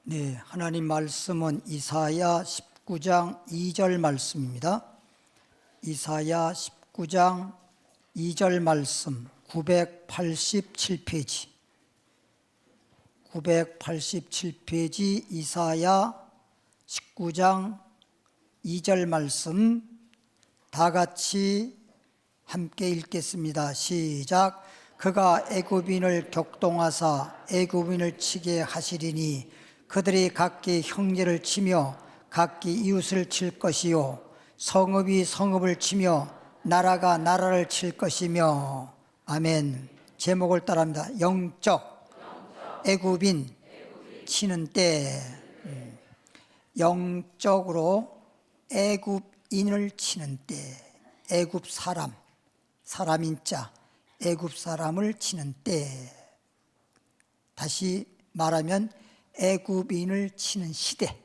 네, 하나님 말씀은 이사야 19장 2절 말씀입니다. 이사야 19장 2절 말씀 987페이지 987페이지 이사야 19장 2절 말씀 다 같이 함께 읽겠습니다. 시작. 그가 애굽인을 격동하사 애굽인을 치게 하시리니 그들이 각기 형제를 치며 각기 이웃을 칠 것이요 성읍이 성읍을 치며 나라가 나라를 칠 것이며. 아멘. 제목을 따라합니다. 영적 애굽인 치는 때. 영적으로 애굽인을 치는 때. 애굽 사람, 사람인 자, 애굽 사람을 치는 때. 다시 말하면 애굽인을 치는 시대.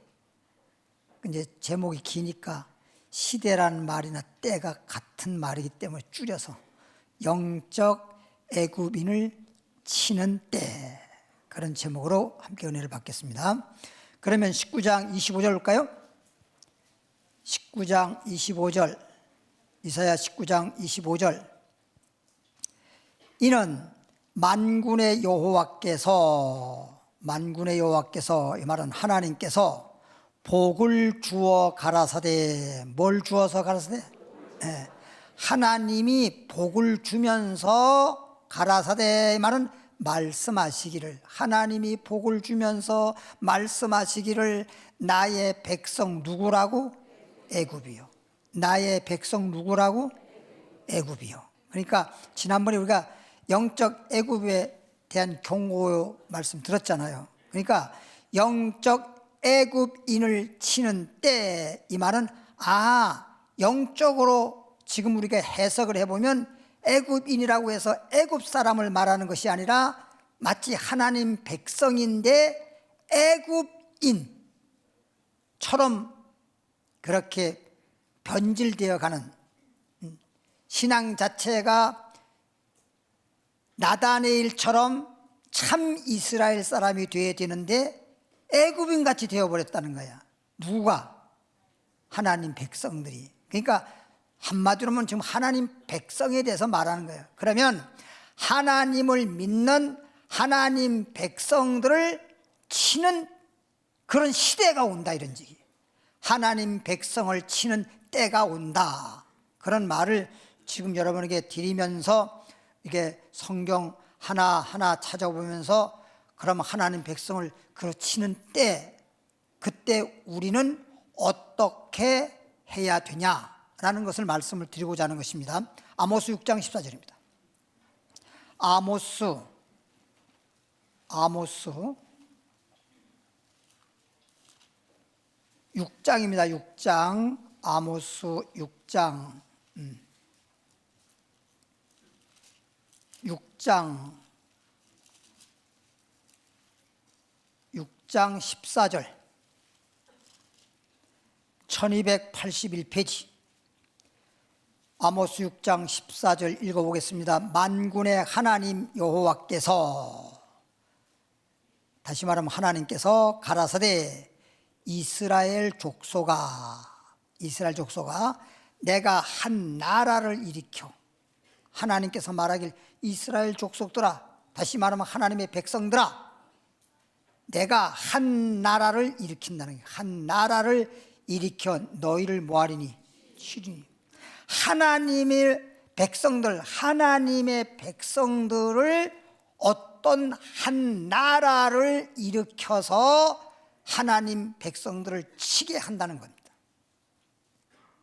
이제 제목이 기니까 시대라는 말이나 때가 같은 말이기 때문에 줄여서 영적 애굽인을 치는 때, 그런 제목으로 함께 은혜를 받겠습니다. 그러면 19장 25절 볼까요? 19장 25절, 이사야 19장 25절. 이는 만군의 여호와께서, 만군의 여호와께서, 이 말은 하나님께서 복을 주어 가라사대. 뭘 주어서 가라사대? 하나님이 복을 주면서 가라사대. 이 말은 말씀하시기를, 하나님이 복을 주면서 말씀하시기를 나의 백성 누구라고? 애굽이요. 나의 백성 누구라고? 애굽이요. 그러니까 지난번에 우리가 영적 애굽에 대한 경고 말씀 들었잖아요. 그러니까 영적 애굽인을 치는 때, 이 말은 영적으로 지금 우리가 해석을 해보면 애굽인이라고 해서 애굽 사람을 말하는 것이 아니라 마치 하나님 백성인데 애굽인처럼 그렇게 변질되어 가는 신앙 자체가 나다네일처럼 참 이스라엘 사람이 되어야 되는데 애굽인 같이 되어버렸다는 거야. 누가? 하나님 백성들이. 그러니까 한마디로 하면 지금 하나님 백성에 대해서 말하는 거예요. 그러면 하나님을 믿는 하나님 백성들을 치는 그런 시대가 온다, 이런 얘기. 하나님 백성을 치는 때가 온다, 그런 말을 지금 여러분에게 드리면서 이게 성경 하나하나 찾아보면서 그럼 하나님 백성을 치는 때, 그때 우리는 어떻게 해야 되냐라는 것을 말씀을 드리고자 하는 것입니다. 아모스 6장 14절입니다. 아모스 6장입니다. 6장, 아모스 6장 6장 14절, 1281페이지 아모스 6장 14절 읽어보겠습니다. 만군의 하나님 여호와께서, 다시 말하면 하나님께서 가라사대 이스라엘 족속아 내가 한 나라를 일으켜. 하나님께서 말하길 이스라엘 족속들아, 다시 말하면 하나님의 백성들아, 내가 한 나라를 일으킨다는 거예요. 한 나라를 일으켜 너희를 뭐하리니? 치리니. 하나님의 백성들을 어떤 한 나라를 일으켜서 하나님 백성들을 치게 한다는 겁니다.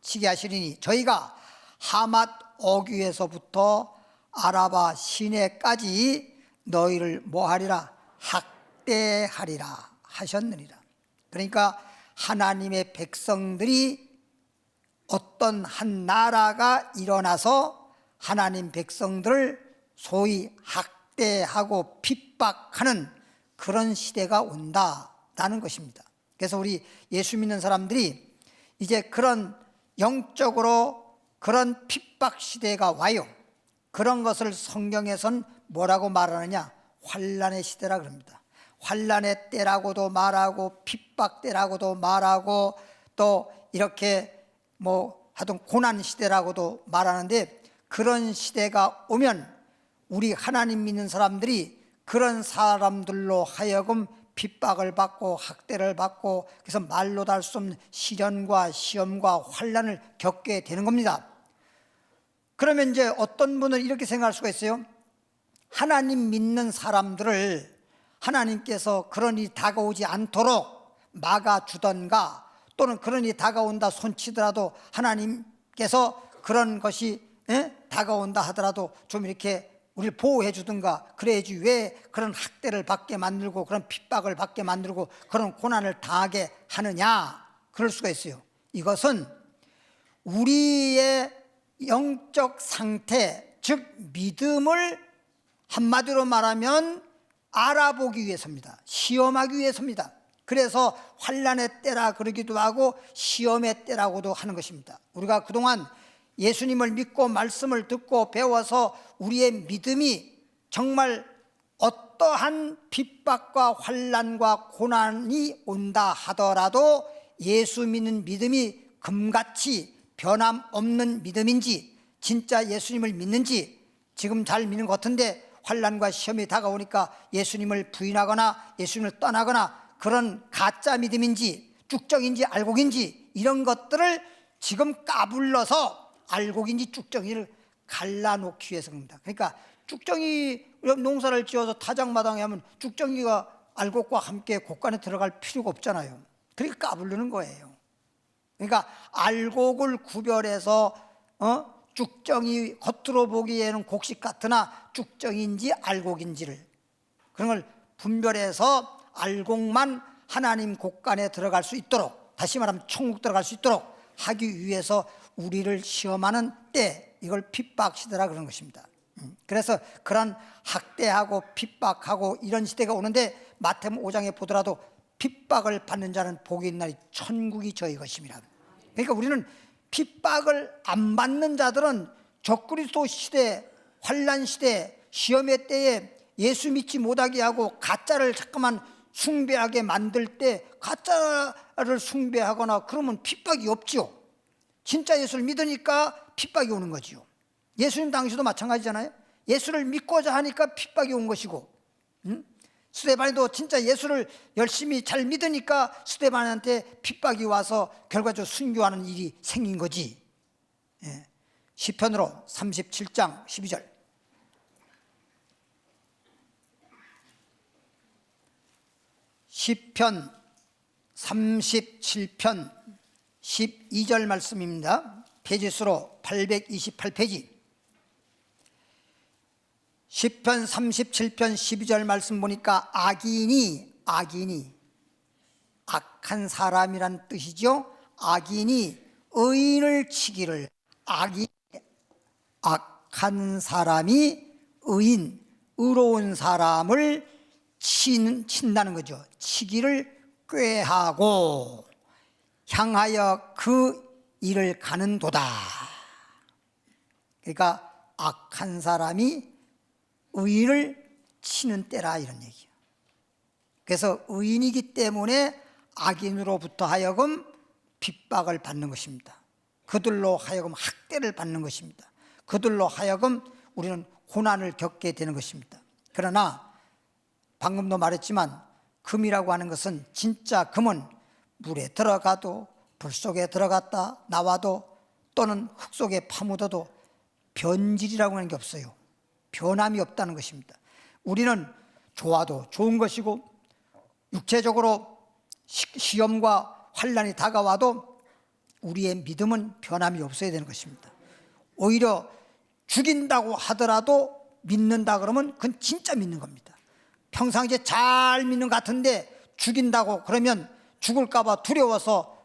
치게 하시리니 저희가 하맛 어귀에서부터 아라바 시내까지 너희를 뭐하리라? 학대하리라 하셨느니라. 그러니까 하나님의 백성들이, 어떤 한 나라가 일어나서 하나님 백성들을 소위 학대하고 핍박하는 그런 시대가 온다라는 것입니다. 그래서 우리 예수 믿는 사람들이 이제 그런 영적으로 그런 핍박 시대가 와요. 그런 것을 성경에선 뭐라고 말하느냐? 환난의 시대라 그럽니다. 환난의 때라고도 말하고 핍박 때라고도 말하고 또 이렇게 뭐 하여튼 고난 시대라고도 말하는데, 그런 시대가 오면 우리 하나님 믿는 사람들이 그런 사람들로 하여금 핍박을 받고 학대를 받고, 그래서 말로도 할 수 없는 시련과 시험과 환난을 겪게 되는 겁니다. 그러면 이제 어떤 분은 이렇게 생각할 수가 있어요. 하나님 믿는 사람들을 하나님께서 그런 일이 다가오지 않도록 막아주던가, 또는 그런 일이 다가온다 손치더라도 하나님께서 그런 것이 다가온다 하더라도 좀 이렇게 우리를 보호해 주든가 그래야지, 왜 그런 학대를 받게 만들고 그런 핍박을 받게 만들고 그런 고난을 당하게 하느냐, 그럴 수가 있어요. 이것은 우리의 영적 상태, 즉 믿음을 한마디로 말하면 알아보기 위해서입니다. 시험하기 위해서입니다. 그래서 환난의 때라 그러기도 하고 시험의 때라고도 하는 것입니다. 우리가 그동안 예수님을 믿고 말씀을 듣고 배워서 우리의 믿음이 정말 어떠한 핍박과 환난과 고난이 온다 하더라도 예수 믿는 믿음이 금같이 변함없는 믿음인지, 진짜 예수님을 믿는지, 지금 잘 믿는 것 같은데 환난과 시험이 다가오니까 예수님을 부인하거나 예수님을 떠나거나 그런 가짜 믿음인지 쭉정인지 알곡인지, 이런 것들을 지금 까불러서 알곡인지 쭉정이를 갈라놓기 위해서 그럽니다. 그러니까 쭉정이 농사를 지어서 타작마당에 하면 쭉정이가 알곡과 함께 곡간에 들어갈 필요가 없잖아요. 그러니까 까불르는 거예요. 그러니까 알곡을 구별해서 쭉정이 겉으로 보기에는 곡식 같으나 쭉정인지 알곡인지를, 그런 걸 분별해서 알곡만 하나님 곡간에 들어갈 수 있도록, 다시 말하면 천국 들어갈 수 있도록 하기 위해서 우리를 시험하는 때, 이걸 핍박 시대라 그런 것입니다. 그래서 그런 학대하고 핍박하고 이런 시대가 오는데, 마태복음 5장에 보더라도 핍박을 받는 자는 복이 있는 날이 천국이 저희 것입니다. 그러니까 우리는 핍박을 안 받는 자들은 적그리스도 시대, 환난 시대, 시험의 때에 예수 믿지 못하게 하고 가짜를 자꾸만 숭배하게 만들 때, 가짜를 숭배하거나 그러면 핍박이 없지요. 진짜 예수를 믿으니까 핍박이 오는 거지요. 예수님 당시도 마찬가지잖아요. 예수를 믿고자 하니까 핍박이 온 것이고, 스데반도 진짜 예수를 열심히 잘 믿으니까 스데반한테 핍박이 와서 결과적으로 순교하는 일이 생긴 거지. 시편으로 37장 12절. 시편 37편 12절 말씀입니다. 페이지수로 828페이지. 시편 37편 12절 말씀 보니까 악인이 악한 사람이란 뜻이죠. 악인이 의인을 치기를, 악한 사람이 의로운 사람을 친다는 거죠. 치기를 꾀하고 향하여 그 일을 가는도다. 그러니까 악한 사람이 의인을 치는 때라, 이런 얘기예요. 그래서 의인이기 때문에 악인으로부터 하여금 핍박을 받는 것입니다. 그들로 하여금 학대를 받는 것입니다. 그들로 하여금 우리는 고난을 겪게 되는 것입니다. 그러나 방금도 말했지만 금이라고 하는 것은, 진짜 금은 물에 들어가도 불 속에 들어갔다 나와도 또는 흙 속에 파묻어도 변질이라고 하는 게 없어요. 변함이 없다는 것입니다. 우리는 좋아도 좋은 것이고, 육체적으로 시험과 환난이 다가와도 우리의 믿음은 변함이 없어야 되는 것입니다. 오히려 죽인다고 하더라도 믿는다 그러면 그건 진짜 믿는 겁니다. 평상시에 잘 믿는 것 같은데 죽인다고 그러면 죽을까 봐 두려워서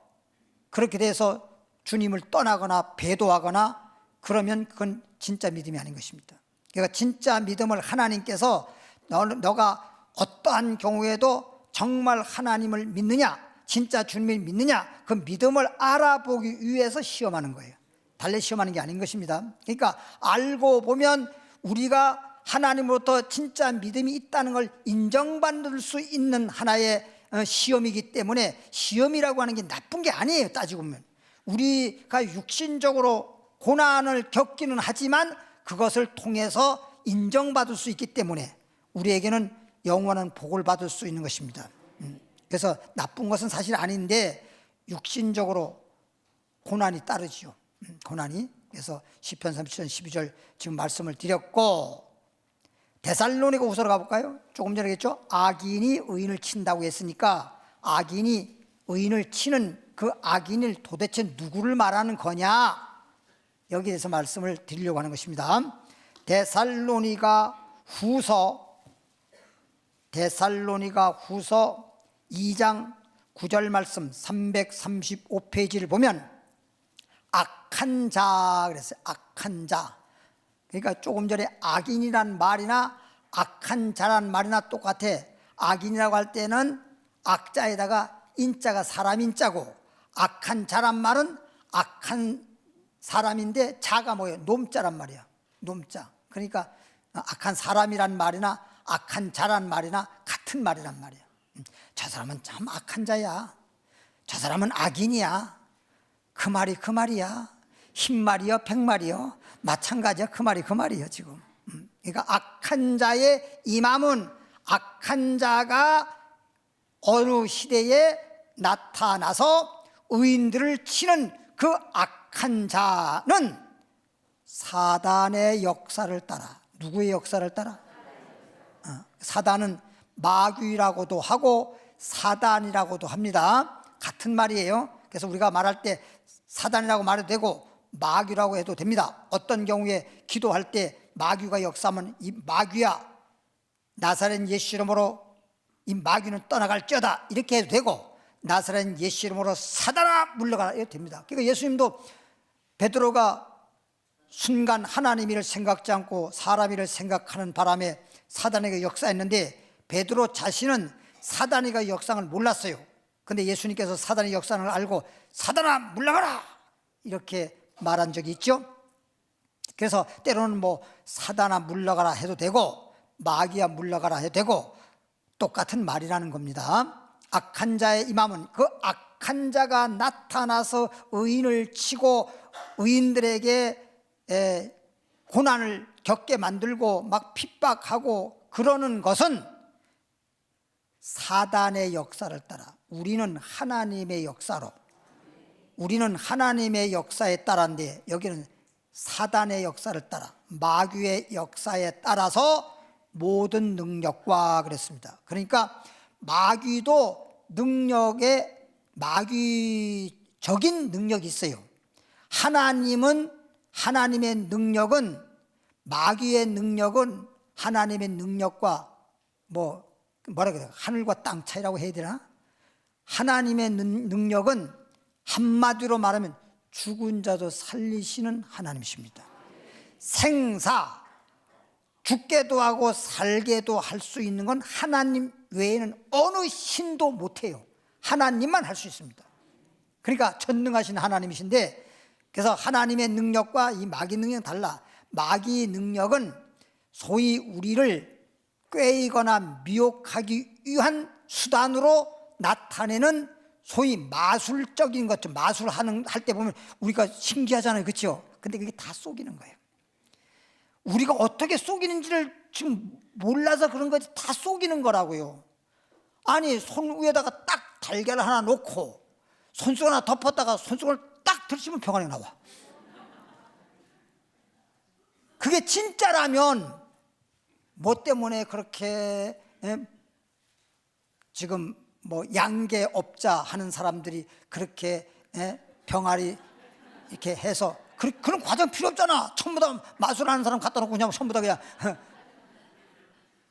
그렇게 돼서 주님을 떠나거나 배도하거나 그러면 그건 진짜 믿음이 아닌 것입니다. 그러니까 진짜 믿음을 하나님께서 너가 어떠한 경우에도 정말 하나님을 믿느냐, 진짜 주님을 믿느냐, 그 믿음을 알아보기 위해서 시험하는 거예요. 달래 시험하는 게 아닌 것입니다. 그러니까 알고 보면 우리가 하나님으로부터 진짜 믿음이 있다는 걸 인정받을 수 있는 하나의 시험이기 때문에 시험이라고 하는 게 나쁜 게 아니에요. 따지고 보면 우리가 육신적으로 고난을 겪기는 하지만 그것을 통해서 인정받을 수 있기 때문에 우리에게는 영원한 복을 받을 수 있는 것입니다. 그래서 나쁜 것은 사실 아닌데 육신적으로 고난이 따르지요. 고난이. 그래서 시편 37편 12절 지금 말씀을 드렸고, 데살로니가 후서로 가볼까요? 조금 전에 했죠. 악인이 의인을 친다고 했으니까 악인이 의인을 치는 그 악인을 도대체 누구를 말하는 거냐, 여기에 대해서 말씀을 드리려고 하는 것입니다. 데살로니가 후서 2장 9절 말씀 335페이지를 보면 악한 자 그랬어요. 악한 자. 그러니까 조금 전에 악인이란 말이나 악한 자란 말이나 똑같아. 악인이라고 할 때는 악자에다가 인자가 사람 인자고, 악한 자란 말은 악한 사람인데 자가 뭐예요? 놈자란 말이야. 놈자. 그러니까 악한 사람이란 말이나 악한 자란 말이나 같은 말이란 말이야. 저 사람은 참 악한 자야, 저 사람은 악인이야, 그 말이 그 말이야. 흰말이요 백말이요 마찬가지야. 그 말이 그 말이에요 지금. 그러니까 악한 자의 임함은, 악한 자가 어느 시대에 나타나서 의인들을 치는 그 악한 자는 사단의 역사를 따라. 누구의 역사를 따라? 사단은 마귀라고도 하고 사단이라고도 합니다. 같은 말이에요. 그래서 우리가 말할 때 사단이라고 말해도 되고 마귀라고 해도 됩니다. 어떤 경우에 기도할 때 마귀가 역사하면 이 마귀야, 나사렛 예수 이름으로 이 마귀는 떠나갈지어다, 이렇게 해도 되고, 나사렛 예수 이름으로 사단아 물러가라, 이래도 됩니다. 그러니까 예수님도 베드로가 순간 하나님 일을 생각지 않고 사람 일을 생각하는 바람에 사단에게 역사했는데 베드로 자신은 사단이가 역상을 몰랐어요. 근데 예수님께서 사단의 역상을 알고 사단아 물러가라 이렇게 말한 적이 있죠. 그래서 때로는 뭐 사단아 물러가라 해도 되고 마귀야 물러가라 해도 되고 똑같은 말이라는 겁니다. 악한 자의 임함은, 그 악한 자가 나타나서 의인을 치고 의인들에게 고난을 겪게 만들고 막 핍박하고 그러는 것은 사단의 역사를 따라, 우리는 하나님의 역사로, 우리는 하나님의 역사에 따라인데 여기는 사단의 역사를 따라, 마귀의 역사에 따라서 모든 능력과 그랬습니다. 그러니까 마귀도 능력에 마귀적인 능력이 있어요. 하나님의 능력은, 마귀의 능력은 하나님의 능력과 뭐라 그래요? 하늘과 땅 차이라고 해야 되나? 하나님의 능력은 한마디로 말하면 죽은 자도 살리시는 하나님이십니다. 생사, 죽게도 하고 살게도 할 수 있는 건 하나님 외에는 어느 신도 못해요. 하나님만 할 수 있습니다. 그러니까 전능하신 하나님이신데, 그래서 하나님의 능력과 이 마귀 능력은 달라. 마귀 능력은 소위 우리를 꾀이거나 미혹하기 위한 수단으로 나타내는 소위 마술적인 것, 좀 마술하는 할 때 보면 우리가 신기하잖아요, 그렇죠? 근데 그게 다 속이는 거예요. 우리가 어떻게 속이는지를 지금 몰라서 그런 거지, 다 속이는 거라고요. 아니, 손 위에다가 딱 달걀을 하나 놓고 손수건 하나 덮었다가 손수건을 딱 들치면 병원에 나와. 그게 진짜라면 뭐 때문에 그렇게 지금 뭐 양계업자 하는 사람들이 그렇게 병아리 이렇게 해서 그런 과정 필요 없잖아. 전부 다 마술하는 사람 갖다 놓고 그냥 전부 다 그냥.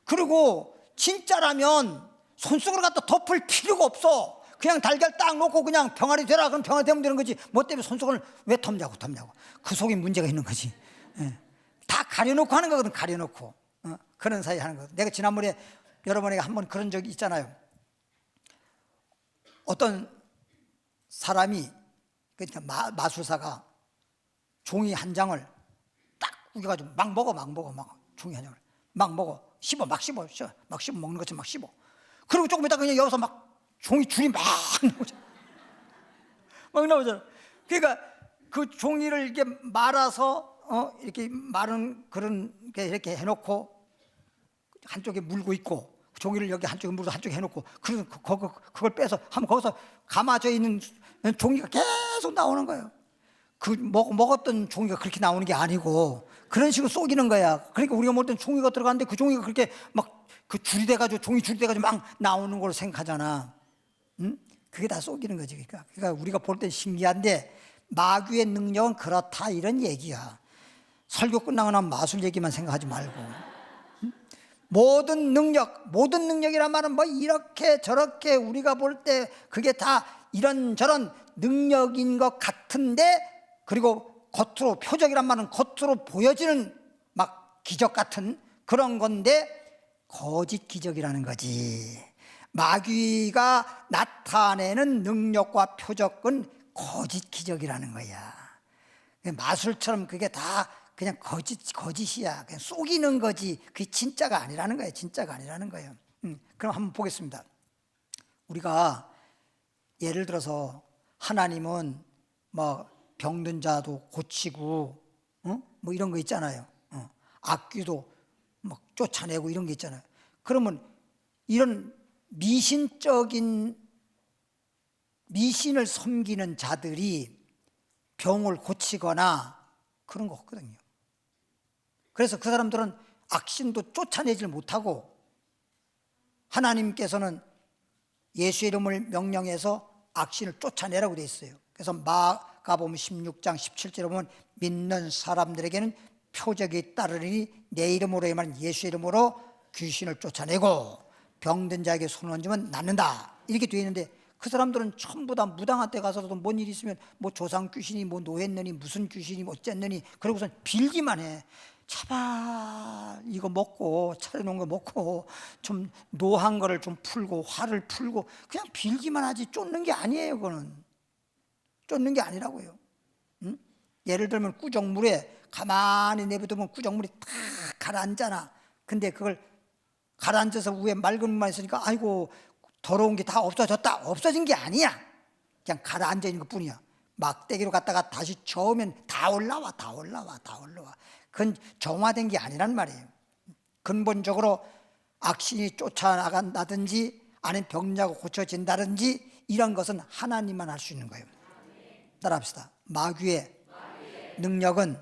그리고 진짜라면 손수건을 갖다 덮을 필요가 없어. 그냥 달걀 딱 놓고 그냥 병아리 되라, 그럼 병아리 되면 되는 거지. 뭐 때문에 손수건을 왜 덮냐고. 그 속에 문제가 있는 거지. 다 가려놓고 하는 거거든. 가려놓고 그런 사이 하는 거거든. 내가 지난번에 여러분에게 한번 그런 적이 있잖아요. 어떤 사람이, 그러니까 마술사가 종이 한 장을 딱 우겨가지고 막 먹어 종이 한 장을 막 먹어. 씹어, 막 씹어. 막 씹어 먹는 것처럼 막 씹어. 그리고 조금 있다가 그냥 여기서 막 종이 줄이 막 나오잖아. 막 나오잖아. 그러니까 그 종이를 이렇게 말아서 이렇게 마른 그런 게 이렇게 해놓고 한쪽에 물고 있고, 종이를 여기 한쪽에 물고 한쪽에 해놓고, 그걸 빼서 하면 거기서 감아져 있는 종이가 계속 나오는 거예요. 그 먹었던 종이가 그렇게 나오는 게 아니고 그런 식으로 속이는 거야. 그러니까 우리가 먹을 땐 종이가 들어가는데 그 종이가 그렇게 막 그 줄이 돼가지고 종이 줄이 돼가지고 막 나오는 걸로 생각하잖아. 응? 그게 다 속이는 거지. 그러니까 우리가 볼 땐 신기한데 마귀의 능력은 그렇다 이런 얘기야. 설교 끝나고 나면 마술 얘기만 생각하지 말고. 응? 모든 능력이란 말은 뭐 이렇게 저렇게 우리가 볼 때 그게 다 이런저런 능력인 것 같은데, 그리고 겉으로, 표적이란 말은 겉으로 보여지는 막 기적 같은 그런 건데 거짓 기적이라는 거지. 마귀가 나타내는 능력과 표적은 거짓 기적이라는 거야. 마술처럼 그게 다 그냥 거짓이야. 그냥 속이는 거지. 그게 진짜가 아니라는 거예요. 진짜가 아니라는 거예요. 그럼 한번 보겠습니다. 우리가 예를 들어서 하나님은 뭐 병든 자도 고치고, 뭐 이런 거 있잖아요. 악귀도 막 쫓아내고 이런 게 있잖아요. 그러면 이런 미신을 섬기는 자들이 병을 고치거나 그런 거 없거든요. 그래서 그 사람들은 악신도 쫓아내질 못하고, 하나님께서는 예수의 이름을 명령해서 악신을 쫓아내라고 되어 있어요. 그래서 마가복음 16장 17절에 보면 믿는 사람들에게는 표적이 따르니 내 이름으로 말하는 예수의 이름으로 귀신을 쫓아내고 병든 자에게 손을 얹으면 낫는다 이렇게 되어 있는데, 그 사람들은 전부 다 무당한 데 가서도 뭔 일 있으면 뭐 조상 귀신이 뭐 노했느니 무슨 귀신이 뭐 어쨌느니 그러고선 빌기만 해. 제발 이거 먹고 차려놓은 거 먹고 좀 노한 거를 좀 풀고 화를 풀고 그냥 빌기만 하지 쫓는 게 아니에요. 그거는 쫓는 게 아니라고요. 응? 예를 들면 꾸정물에 가만히 내버려두면 꾸정물이 탁 가라앉잖아. 근데 그걸 가라앉아서 위에 맑은 물만 있으니까 아이고 더러운 게 다 없어졌다. 없어진 게 아니야. 그냥 가라앉아 있는 것 뿐이야. 막대기로 갔다가 다시 저으면 다 올라와. 그건 정화된 게 아니란 말이에요. 근본적으로 악신이 쫓아나간다든지 아니면 병자가 고쳐진다든지 이런 것은 하나님만 할 수 있는 거예요. 따라합시다. 마귀의 능력은,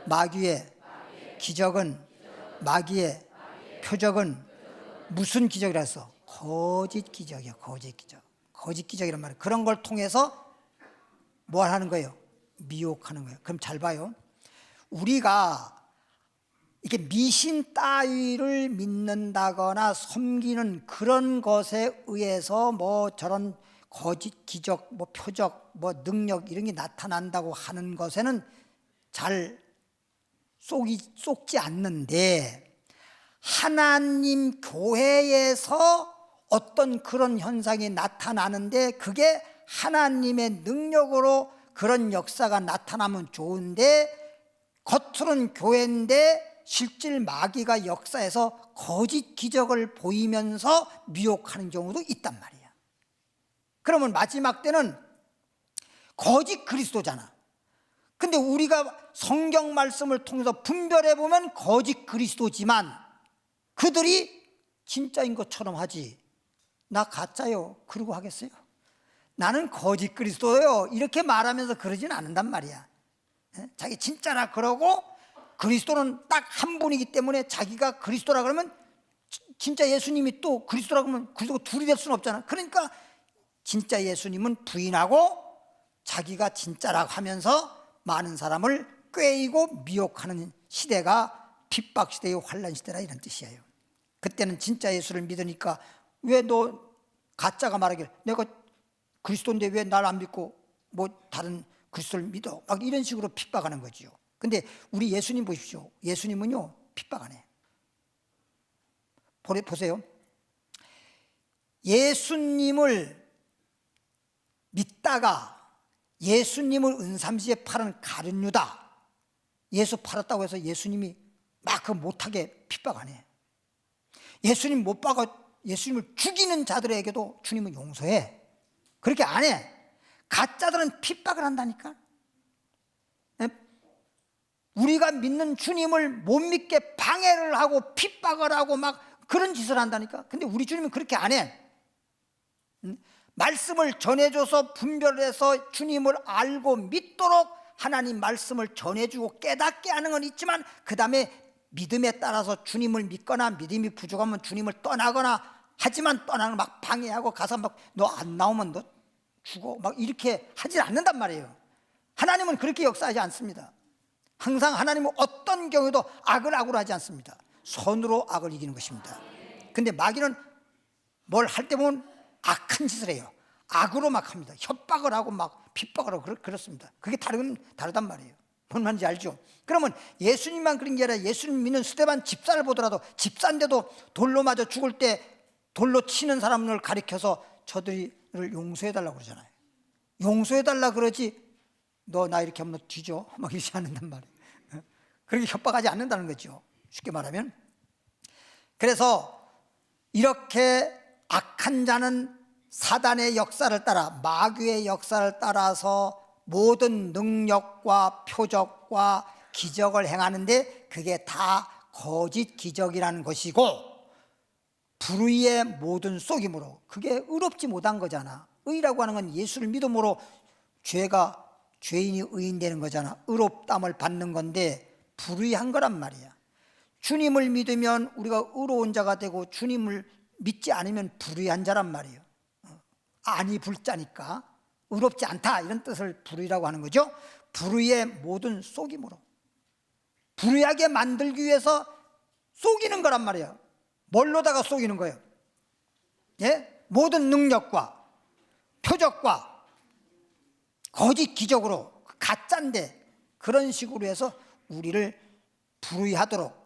마귀의 기적은, 마귀의 표적은 무슨 기적이라 했어? 거짓 기적이야. 거짓 기적. 거짓 기적이란 말이에요. 그런 걸 통해서 뭘 하는 거예요? 미혹하는 거예요. 그럼 잘 봐요. 우리가 이렇게 미신 따위를 믿는다거나 섬기는 그런 것에 의해서 뭐 저런 거짓 기적, 뭐 표적, 뭐 능력 이런 게 나타난다고 하는 것에는 잘 쏙지 않는데, 하나님 교회에서 어떤 그런 현상이 나타나는데 그게 하나님의 능력으로 그런 역사가 나타나면 좋은데, 겉으로는 교회인데 실질 마귀가 역사에서 거짓 기적을 보이면서 미혹하는 경우도 있단 말이야. 그러면 마지막 때는 거짓 그리스도잖아. 근데 우리가 성경 말씀을 통해서 분별해 보면 거짓 그리스도지만 그들이 진짜인 것처럼 하지, 나 가짜요 그러고 하겠어요? 나는 거짓 그리스도요 이렇게 말하면서 그러진 않는단 말이야. 자기 진짜라 그러고, 그리스도는 딱 한 분이기 때문에 자기가 그리스도라 그러면 진짜 예수님이 또 그리스도라 그러면 그리스도가 둘이 될 수는 없잖아. 그러니까 진짜 예수님은 부인하고 자기가 진짜라고 하면서 많은 사람을 꾀이고 미혹하는 시대가 핍박 시대의 환란 시대라 이런 뜻이에요. 그때는 진짜 예수를 믿으니까 왜 너 가짜가 말하길 내가 그리스도인데 왜 날 안 믿고 뭐 다른 그리스도를 믿어? 막 이런 식으로 핍박하는 거지요. 근데 우리 예수님 보십시오. 예수님은요 핍박 안 해. 보세요. 예수님을 믿다가 예수님을 은삼시에 팔은 가룟유다, 예수 팔았다고 해서 예수님이 막 그 못하게 핍박 안 해. 예수님 못 박아 예수님을 죽이는 자들에게도 주님은 용서해. 그렇게 안 해. 가짜들은 핍박을 한다니까. 우리가 믿는 주님을 못 믿게 방해를 하고 핍박을 하고 막 그런 짓을 한다니까. 근데 우리 주님은 그렇게 안 해. 말씀을 전해줘서 분별해서 주님을 알고 믿도록 하나님 말씀을 전해주고 깨닫게 하는 건 있지만, 그 다음에 믿음에 따라서 주님을 믿거나 믿음이 부족하면 주님을 떠나거나 하지만, 떠나는 막 방해하고 가서 막 너 안 나오면 너 죽어 막 이렇게 하질 않는단 말이에요. 하나님은 그렇게 역사하지 않습니다. 항상 하나님은 어떤 경우에도 악을 악으로 하지 않습니다. 선으로 악을 이기는 것입니다. 근데 마귀는 뭘 할 때 보면 악한 짓을 해요. 악으로 막 합니다. 협박을 하고 막 핍박을 하고 그렇습니다. 그게 다르단 말이에요. 뭔 말인지 알죠? 그러면 예수님만 그런 게 아니라 예수님 믿는 스데반 집사를 보더라도, 집사인데도 돌로 맞아 죽을 때 돌로 치는 사람을 가리켜서 저들을 용서해달라고 그러잖아요. 용서해달라 그러지 너 나 이렇게 하면 너 뒤져 막 이러지 않는단 말이에요. 그렇게 협박하지 않는다는 거죠. 쉽게 말하면. 그래서 이렇게 악한 자는 사단의 역사를 따라, 마귀의 역사를 따라서 모든 능력과 표적과 기적을 행하는데 그게 다 거짓 기적이라는 것이고, 불의의 모든 속임으로, 그게 의롭지 못한 거잖아. 의라고 하는 건 예수를 믿음으로 죄인이 의인 되는 거잖아. 의롭담을 받는 건데 불의한 거란 말이야. 주님을 믿으면 우리가 의로운 자가 되고, 주님을 믿지 않으면 불의한 자란 말이에요. 아니 불자니까 의롭지 않다, 이런 뜻을 불의라고 하는 거죠. 불의의 모든 속임으로, 불의하게 만들기 위해서 속이는 거란 말이에요. 뭘로다가 속이는 거예요? 예? 모든 능력과 표적과 거짓 기적으로, 가짜인데 그런 식으로 해서 우리를 불의하도록,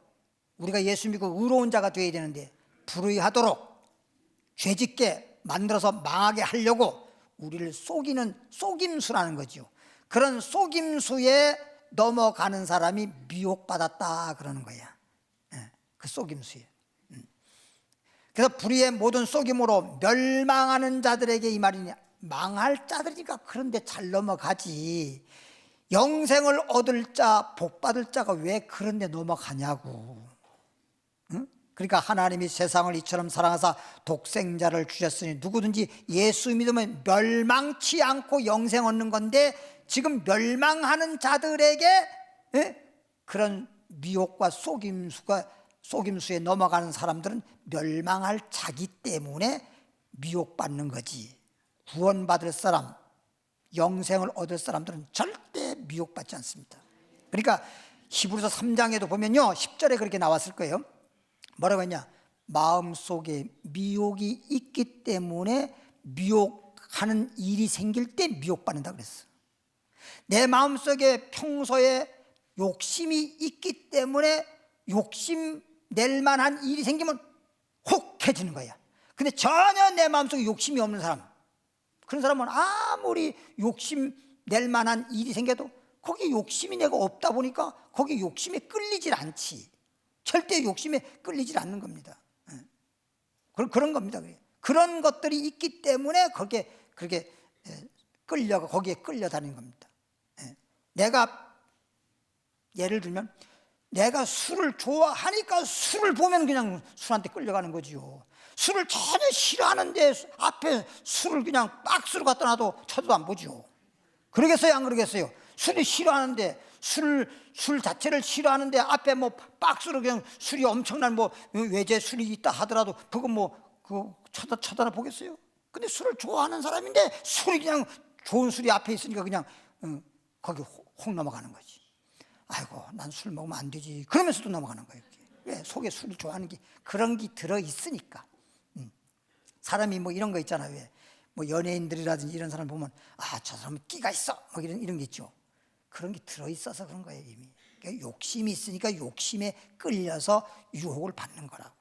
우리가 예수 믿고 의로운 자가 되어야 되는데 불의하도록 죄짓게 만들어서 망하게 하려고 우리를 속이는 속임수라는 거죠. 그런 속임수에 넘어가는 사람이 미혹받았다 그러는 거야. 그 속임수에. 그래서 불의의 모든 속임으로 멸망하는 자들에게 이 말이냐. 망할 자들이니까 그런데 잘 넘어가지. 영생을 얻을 자, 복 받을 자가 왜 그런데 넘어가냐고. 그러니까 하나님이 세상을 이처럼 사랑하사 독생자를 주셨으니 누구든지 예수 믿으면 멸망치 않고 영생 얻는 건데, 지금 멸망하는 자들에게 그런 미혹과 속임수에 넘어가는 사람들은 멸망할 자기 때문에 미혹받는 거지. 구원받을 사람, 영생을 얻을 사람들은 절대 미혹받지 않습니다. 그러니까 히브리서 3장에도 보면요, 10절에 그렇게 나왔을 거예요. 뭐라고 했냐? 마음속에 미혹이 있기 때문에 미혹하는 일이 생길 때 미혹받는다 그랬어. 내 마음속에 평소에 욕심이 있기 때문에 욕심 낼 만한 일이 생기면 혹해지는 거야. 근데 전혀 내 마음속에 욕심이 없는 사람, 그런 사람은 아무리 욕심 낼 만한 일이 생겨도 거기 욕심이 내가 없다 보니까 거기 욕심에 끌리질 않지. 절대 욕심에 끌리질 않는 겁니다. 그런 겁니다. 그런 것들이 있기 때문에 그렇게 거기에 끌려다니는 겁니다. 내가 예를 들면 내가 술을 좋아하니까 술을 보면 그냥 술한테 끌려가는 거지요. 술을 전혀 싫어하는데 앞에 술을 그냥 박스로 갖다 놔도 쳐도 안 보죠. 그러겠어요, 안 그러겠어요? 술이 싫어하는데, 술 자체를 싫어하는데 앞에 뭐 박스로 그냥 술이 엄청난 뭐 외제 술이 있다 하더라도 그거 그거 쳐다나 보겠어요? 근데 술을 좋아하는 사람인데 술이 그냥 좋은 술이 앞에 있으니까 그냥 거기 혹 넘어가는 거지. 아이고, 난 술 먹으면 안 되지. 그러면서도 넘어가는 거예요. 왜? 속에 술을 좋아하는 게 그런 게 들어 있으니까. 사람이 뭐 이런 거 있잖아요. 왜? 뭐 연예인들이라든지 이런 사람 보면 저 사람은 끼가 있어. 뭐 이런 게 있죠. 그런 게 들어 있어서 그런 거예요, 이미. 그러니까 욕심이 있으니까 욕심에 끌려서 유혹을 받는 거라고.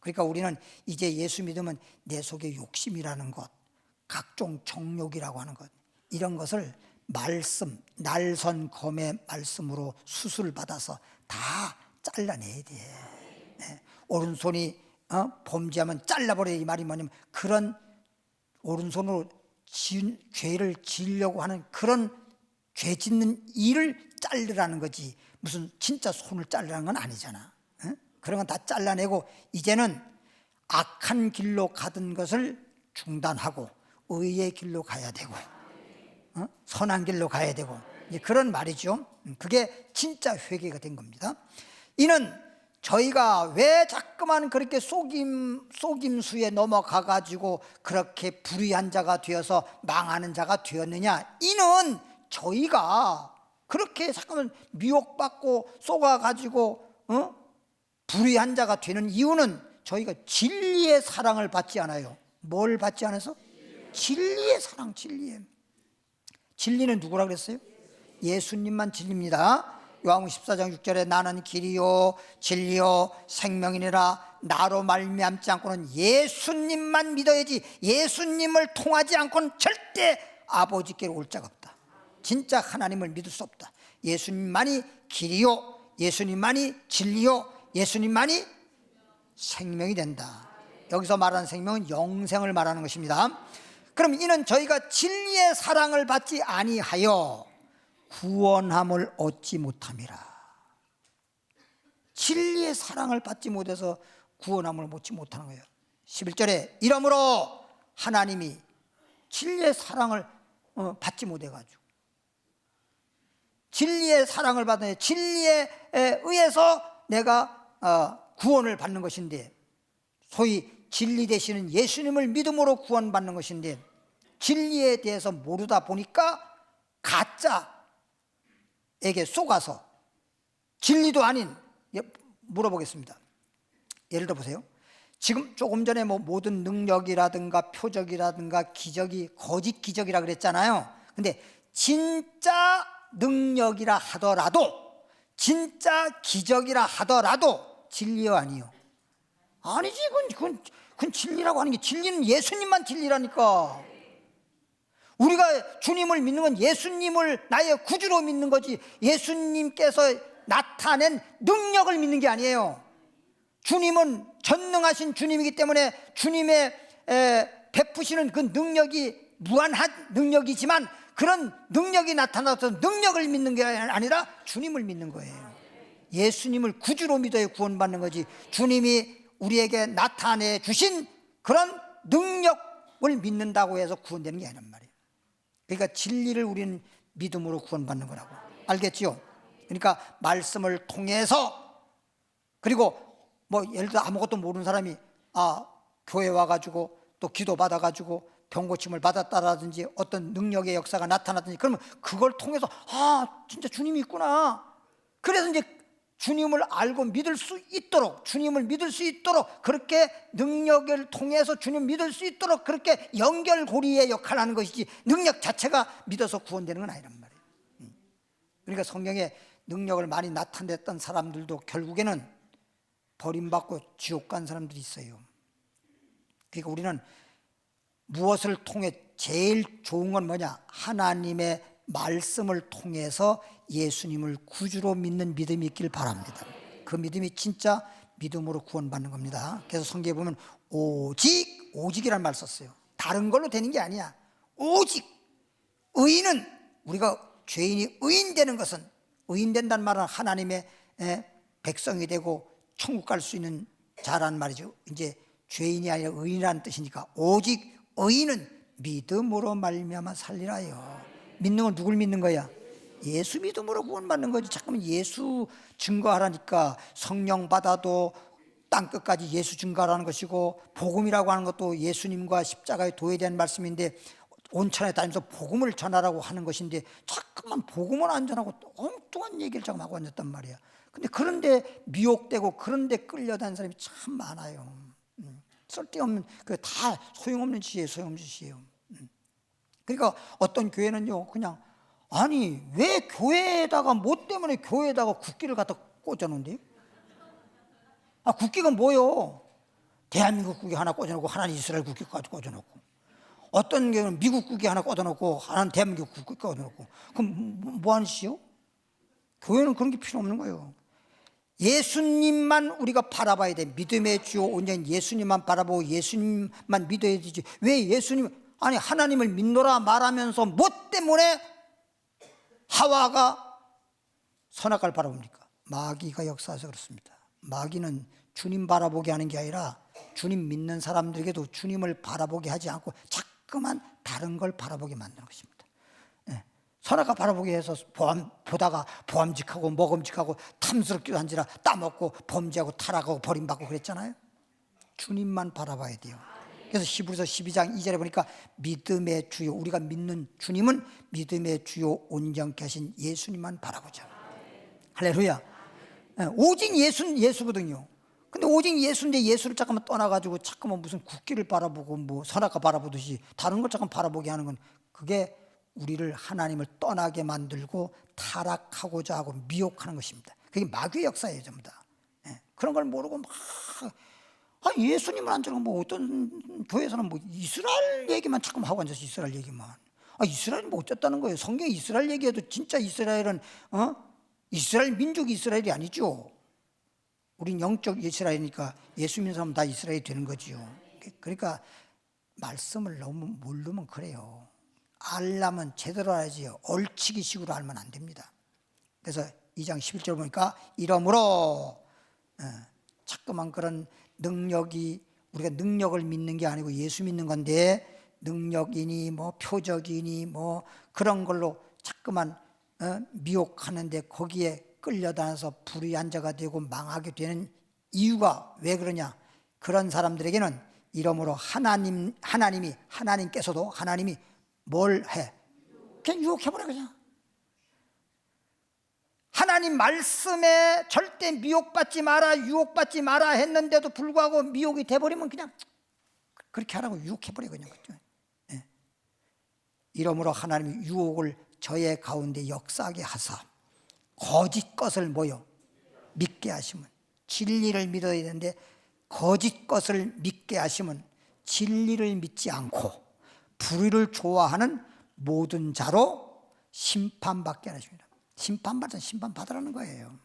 그러니까 우리는 이제 예수 믿으면 내 속에 욕심이라는 것, 각종 정욕이라고 하는 것, 이런 것을 말씀, 날선 검의 말씀으로 수술받아서 다 잘라내야 돼. 예. 오른손이 범죄하면 잘라버려, 이 말이 뭐냐면 그런 오른손으로 죄를 지으려고 하는 그런 죄 짓는 일을 자르라는 거지, 무슨 진짜 손을 자르라는 건 아니잖아. 예? 그런 건 다 잘라내고 이제는 악한 길로 가던 것을 중단하고 의의 길로 가야 되고 선한 길로 가야 되고, 이제 그런 말이죠. 그게 진짜 회개가 된 겁니다. 이는 저희가 왜 자꾸만 그렇게 속임수에 넘어가 가지고 그렇게 불의한 자가 되어서 망하는 자가 되었느냐, 이는 저희가 그렇게 잠깐만 미혹받고 속아 가지고 불의한 자가 되는 이유는 저희가 진리의 사랑을 받지 않아요. 뭘 받지 않아서? 진리의 사랑. 진리는 누구라 그랬어요? 예수님만 진리입니다. 요한복음 14장 6절에 나는 길이요 진리요 생명이니라, 나로 말미암지 않고는 예수님만 믿어야지 예수님을 통하지 않고는 절대 아버지께로 올 자가 없다. 진짜 하나님을 믿을 수 없다. 예수님만이 길이요, 예수님만이 진리요, 예수님만이 생명이 된다. 여기서 말하는 생명은 영생을 말하는 것입니다. 그럼 이는 저희가 진리의 사랑을 받지 아니하여 구원함을 얻지 못함이라. 진리의 사랑을 받지 못해서 구원함을 얻지 못하는 거예요. 11절에 이러므로 하나님이 진리의 사랑을 받지 못해가지고, 진리의 사랑을 받아야 진리에 의해서 내가 구원을 받는 것인데, 소위 진리 되시는 예수님을 믿음으로 구원받는 것인데, 진리에 대해서 모르다 보니까 가짜에게 속아서 진리도 아닌, 물어보겠습니다. 예를 들어 보세요. 지금 조금 전에 모든 능력이라든가 표적이라든가 기적이 거짓 기적이라 그랬잖아요. 근데 진짜 능력이라 하더라도, 진짜 기적이라 하더라도 진리요 아니요? 아니지. 그건 진리라고 하는 게, 진리는 예수님만 진리라니까. 우리가 주님을 믿는 건 예수님을 나의 구주로 믿는 거지, 예수님께서 나타낸 능력을 믿는 게 아니에요. 주님은 전능하신 주님이기 때문에 주님의 베푸시는 그 능력이 무한한 능력이지만, 그런 능력이 나타나서 능력을 믿는 게 아니라 주님을 믿는 거예요. 예수님을 구주로 믿어야 구원받는 거지, 주님이 우리에게 나타내 주신 그런 능력을 믿는다고 해서 구원되는 게 아니란 말이에요. 그러니까 진리를 우리는 믿음으로 구원받는 거라고. 알겠지요? 그러니까 말씀을 통해서, 그리고 예를 들어 아무것도 모르는 사람이 교회 와가지고 또 기도 받아가지고 병 고침을 받았다라든지 어떤 능력의 역사가 나타났든지, 그러면 그걸 통해서 진짜 주님이 있구나. 그래서 이제 주님을 알고 믿을 수 있도록, 주님을 믿을 수 있도록, 그렇게 능력을 통해서 주님 믿을 수 있도록 그렇게 연결고리의 역할을 하는 것이지, 능력 자체가 믿어서 구원되는 건 아니란 말이에요. 그러니까 성경에 능력을 많이 나타냈던 사람들도 결국에는 버림받고 지옥 간 사람들이 있어요. 그러니까 우리는 무엇을 통해 제일 좋은 건 뭐냐? 하나님의 말씀을 통해서 예수님을 구주로 믿는 믿음이 있길 바랍니다. 그 믿음이 진짜 믿음으로 구원받는 겁니다. 그래서 성경에 보면 오직이라는 말 썼어요. 다른 걸로 되는 게 아니야. 오직. 의인은, 우리가 죄인이 의인되는 것은, 의인된다는 말은 하나님의 백성이 되고 천국 갈 수 있는 자라는 말이죠. 이제 죄인이 아니라 의인이라는 뜻이니까, 오직 의인은 믿음으로 말미암아 살리라요. 믿는 건 누굴 믿는 거야? 예수 믿음으로 구원받는 거지. 잠깐만, 예수 증거하라니까. 성령 받아도 땅끝까지 예수 증거하라는 것이고, 복음이라고 하는 것도 예수님과 십자가의 도에 대한 말씀인데, 온천에 다니면서 복음을 전하라고 하는 것인데, 잠깐만 복음은 안 전하고 엉뚱한 얘기를 잠깐 하고 앉았단 말이야. 근데 그런데 미혹되고 그런데 끌려다니는 사람이 참 많아요. 쓸데없는, 다 소용없는 짓이에요. 그러니까 어떤 교회는요, 그냥, 아니 왜 교회에다가, 뭐 때문에 교회에다가 국기를 갖다 꽂아놓는데요? 국기가 뭐요? 대한민국 국기 하나 꽂아놓고 하나는 이스라엘 국기까지 꽂아놓고, 어떤 경우는 미국 국기 하나 꽂아놓고 하나는 대한민국 국기 꽂아놓고, 그럼 뭐 하는 짓이요? 교회는 그런 게 필요 없는 거예요. 예수님만 우리가 바라봐야 돼. 믿음의 주요 온전히 예수님만 바라보고 예수님만 믿어야 되지. 왜 예수님, 아니 하나님을 믿노라 말하면서 뭐 때문에 하와가 선악과를 바라봅니까? 마귀가 역사해서 그렇습니다. 마귀는 주님 바라보게 하는 게 아니라 주님 믿는 사람들에게도 주님을 바라보게 하지 않고 자꾸만 다른 걸 바라보게 만드는 것입니다. 선악과 바라보게 해서 보다가 보암직하고 먹음직하고 탐스럽기도 한지라 따먹고 범죄하고 타락하고 버림받고 그랬잖아요. 주님만 바라봐야 돼요. 그래서 히브리서 12장 2절에 보니까 믿음의 주요, 우리가 믿는 주님은 믿음의 주요 온전케 하신 예수님만 바라보자. 할렐루야. 오직 예수거든요. 근데 오직 예수인데 예수를 잠깐만 떠나가지고 잠깐만 무슨 국기를 바라보고 뭐 선악과 바라보듯이 다른 걸 잠깐 바라보게 하는 건 그게 우리를 하나님을 떠나게 만들고 타락하고자 하고 미혹하는 것입니다. 그게 마귀의 역사예요, 전부 다. 그런 걸 모르고 막 예수님을 안 저러고 뭐 어떤 교회에서는 뭐 이스라엘 얘기만 자꾸 하고 앉아서 이스라엘 얘기만. 이스라엘이 뭐 어쨌다는 거예요. 성경에 이스라엘 얘기해도 진짜 이스라엘은 이스라엘 민족이 이스라엘이 아니죠. 우린 영적 이스라엘이니까 예수 믿는 사람은 다 이스라엘이 되는 거지요. 그러니까 말씀을 너무 모르면 그래요. 알려면 제대로 알아야지 얼치기식으로 알면 안 됩니다. 그래서 2장 11절 보니까 이러므로 자꾸만 그런 능력이, 우리가 능력을 믿는 게 아니고 예수 믿는 건데 능력이니 뭐 표적이니 뭐 그런 걸로 자꾸만 미혹하는데 거기에 끌려다녀서 불의한 자가 되고 망하게 되는 이유가 왜 그러냐? 그런 사람들에게는 이러므로 하나님께서도 하나님이 뭘 해? 그냥 유혹해버려. 그냥 하나님 말씀에 절대 미혹받지 마라, 유혹받지 마라 했는데도 불구하고 미혹이 돼버리면 그냥 그렇게 하라고 유혹해버려. 그냥 이러므로 하나님이 유혹을 저의 가운데 역사하게 하사 거짓 것을 뭐요? 믿게 하시면, 진리를 믿어야 되는데 거짓 것을 믿게 하시면 진리를 믿지 않고 불의를 좋아하는 모든 자로 심판받게 하십니다. 심판받은 심판받으라는 거예요.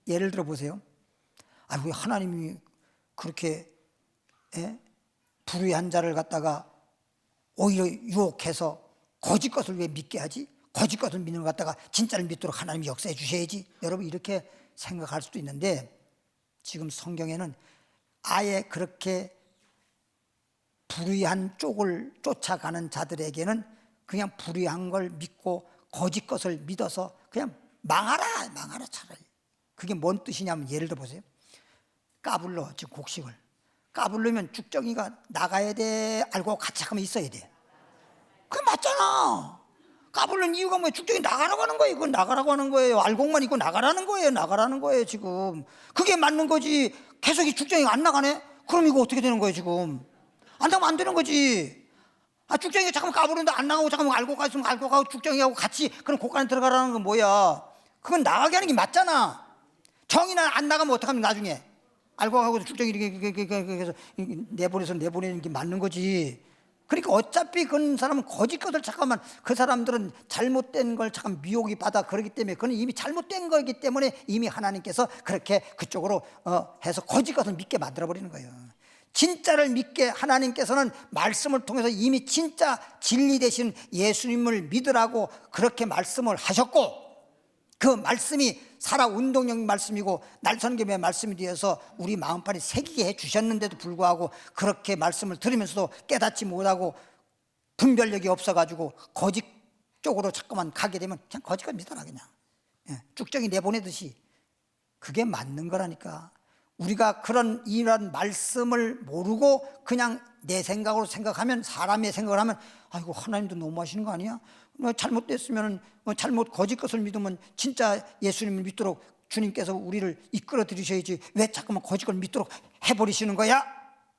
예를 들어 보세요. 왜 하나님이 그렇게 불의한 자를 갖다가 오히려 유혹해서 거짓 것을 왜 믿게 하지? 거짓 것을 믿는 것 갖다가 진짜를 믿도록 하나님이 역사해 주셔야지. 여러분 이렇게 생각할 수도 있는데 지금 성경에는 아예 그렇게 불의한 쪽을 쫓아가는 자들에게는 그냥 불의한 걸 믿고 거짓 것을 믿어서 그냥 망하라 차라리. 그게 뭔 뜻이냐면 예를 들어 보세요. 까불러 지금 곡식을 까불려면 죽정이가 나가야 돼, 알고 같이 하면 있어야 돼. 그게 맞잖아. 까불는 이유가 뭐예요? 죽정이 나가라고 하는 거예요. 그건 나가라고 하는 거예요. 알곡만 있고 나가라는 거예요. 지금 그게 맞는 거지. 계속 이 죽정이가 안 나가네? 그럼 이거 어떻게 되는 거예요? 지금 안 나가면 안 되는 거지. 죽정이가 잠깐만 까부는데 안 나가고 잠깐만 알고 가있으면 알고 가고 죽정이하고 같이 그럼 곳간에 들어가라는 건 뭐야? 그건 나가게 하는 게 맞잖아. 정이나 안 나가면 어떡하면 나중에 알고 가고 죽정이 이렇게 해서 내보내는 게 맞는 거지. 그러니까 어차피 그 사람은 거짓 것을 잠깐만, 그 사람들은 잘못된 걸 잠깐 미혹이 받아 그러기 때문에 그건 이미 잘못된 거기 때문에 이미 하나님께서 그렇게 그쪽으로 해서 거짓 것을 믿게 만들어 버리는 거예요. 진짜를 믿게 하나님께서는 말씀을 통해서 이미 진짜 진리 되신 예수님을 믿으라고 그렇게 말씀을 하셨고, 그 말씀이 살아운동형 말씀이고 날선겸의 말씀이 되어서 우리 마음판에 새기게 해주셨는데도 불구하고 그렇게 말씀을 들으면서도 깨닫지 못하고 분별력이 없어가지고 거짓 쪽으로 자꾸만 가게 되면 그냥 거짓을 믿어라. 그냥 쭉정이 내보내듯이. 그게 맞는 거라니까. 우리가 이런 말씀을 모르고 그냥 내 생각으로 생각하면, 사람의 생각을 하면 아이고 하나님도 너무하시는 거 아니야? 잘못됐으면 잘못 거짓 것을 믿으면 진짜 예수님을 믿도록 주님께서 우리를 이끌어 들이셔야지 왜 자꾸만 거짓 걸 믿도록 해버리시는 거야?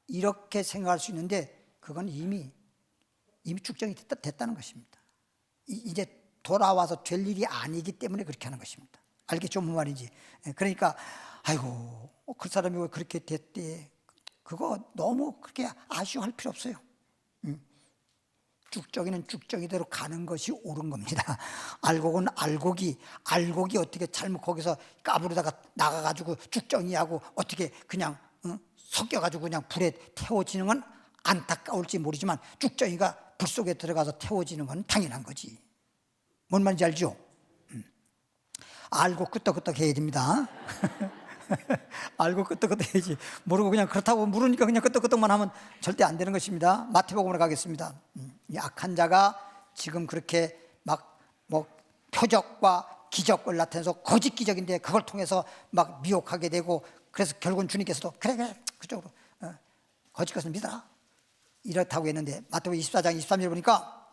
이렇게 생각할 수 있는데 그건 이미 축정이 됐다는 것입니다. 이제 돌아와서 될 일이 아니기 때문에 그렇게 하는 것입니다. 알겠죠? 무슨 말인지. 그러니까 아이고 그 사람이 왜 그렇게 됐대, 그거 너무 그렇게 아쉬워할 필요 없어요. 쭉정이는 쭉정이대로 가는 것이 옳은 겁니다. 알곡은 알곡이 어떻게 잘못 거기서 까부르다가 나가가지고 쭉정이하고 어떻게 그냥 섞여가지고 그냥 불에 태워지는 건 안타까울지 모르지만 쭉정이가 불 속에 들어가서 태워지는 건 당연한 거지. 뭔 말인지 알죠? 알고 끄떡끄떡 해야 됩니다. 알고 끄떡끄떡 해야지. 모르고 그냥 그렇다고 물으니까 그냥 끄떡끄떡만 하면 절대 안 되는 것입니다. 마태복음으로 가겠습니다. 이 악한 자가 지금 그렇게 막 뭐 표적과 기적을 나타내서 거짓 기적인데 그걸 통해서 막 미혹하게 되고, 그래서 결국은 주님께서도 그래 그쪽으로 거짓 것을 믿어라 이렇다고 했는데, 마태복음 24장 23절 보니까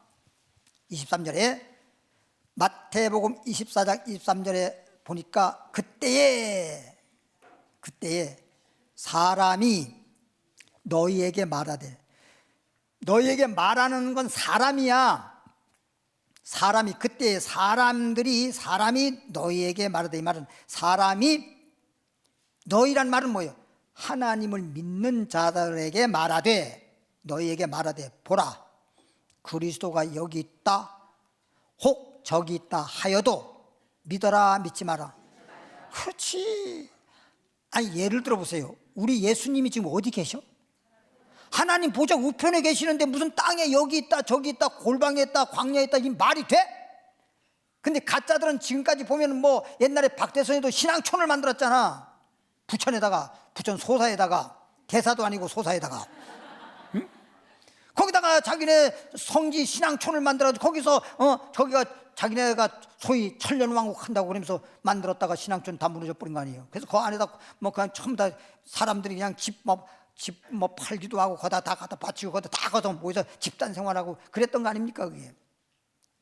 23절에 마태복음 24장 23절에 보니까 그때에 사람이 너희에게 말하되, 너희에게 말하는 건 사람이야. 사람이, 그때 사람이 너희에게 말하되, 이 말은 사람이, 너희란 말은 뭐예요? 하나님을 믿는 자들에게 말하되, 너희에게 말하되 보라 그리스도가 여기 있다 혹 저기 있다 하여도 믿어라 믿지 마라. 그렇지. 아니 예를 들어 보세요. 우리 예수님이 지금 어디 계셔? 하나님 보좌 우편에 계시는데 무슨 땅에 여기 있다 저기 있다 골방에 있다 광야에 있다, 이 말이 돼? 근데 가짜들은 지금까지 보면 뭐 옛날에 박대선이도 신앙촌을 만들었잖아. 부천 소사에다가, 대사도 아니고 소사에다가, 응? 거기다가 자기네 성지 신앙촌을 만들어가지고 거기서 저기가 자기네가 소위 천년왕국 한다고 그러면서 만들었다가 신앙촌 다 무너져 버린 거 아니에요. 그래서 그 안에다 뭐 그냥 전부 다 사람들이 그냥 집 팔기도 하고 거기다 다 갖다 바치고 거기다 다 가서 모여서 집단 생활하고 그랬던 거 아닙니까 그게?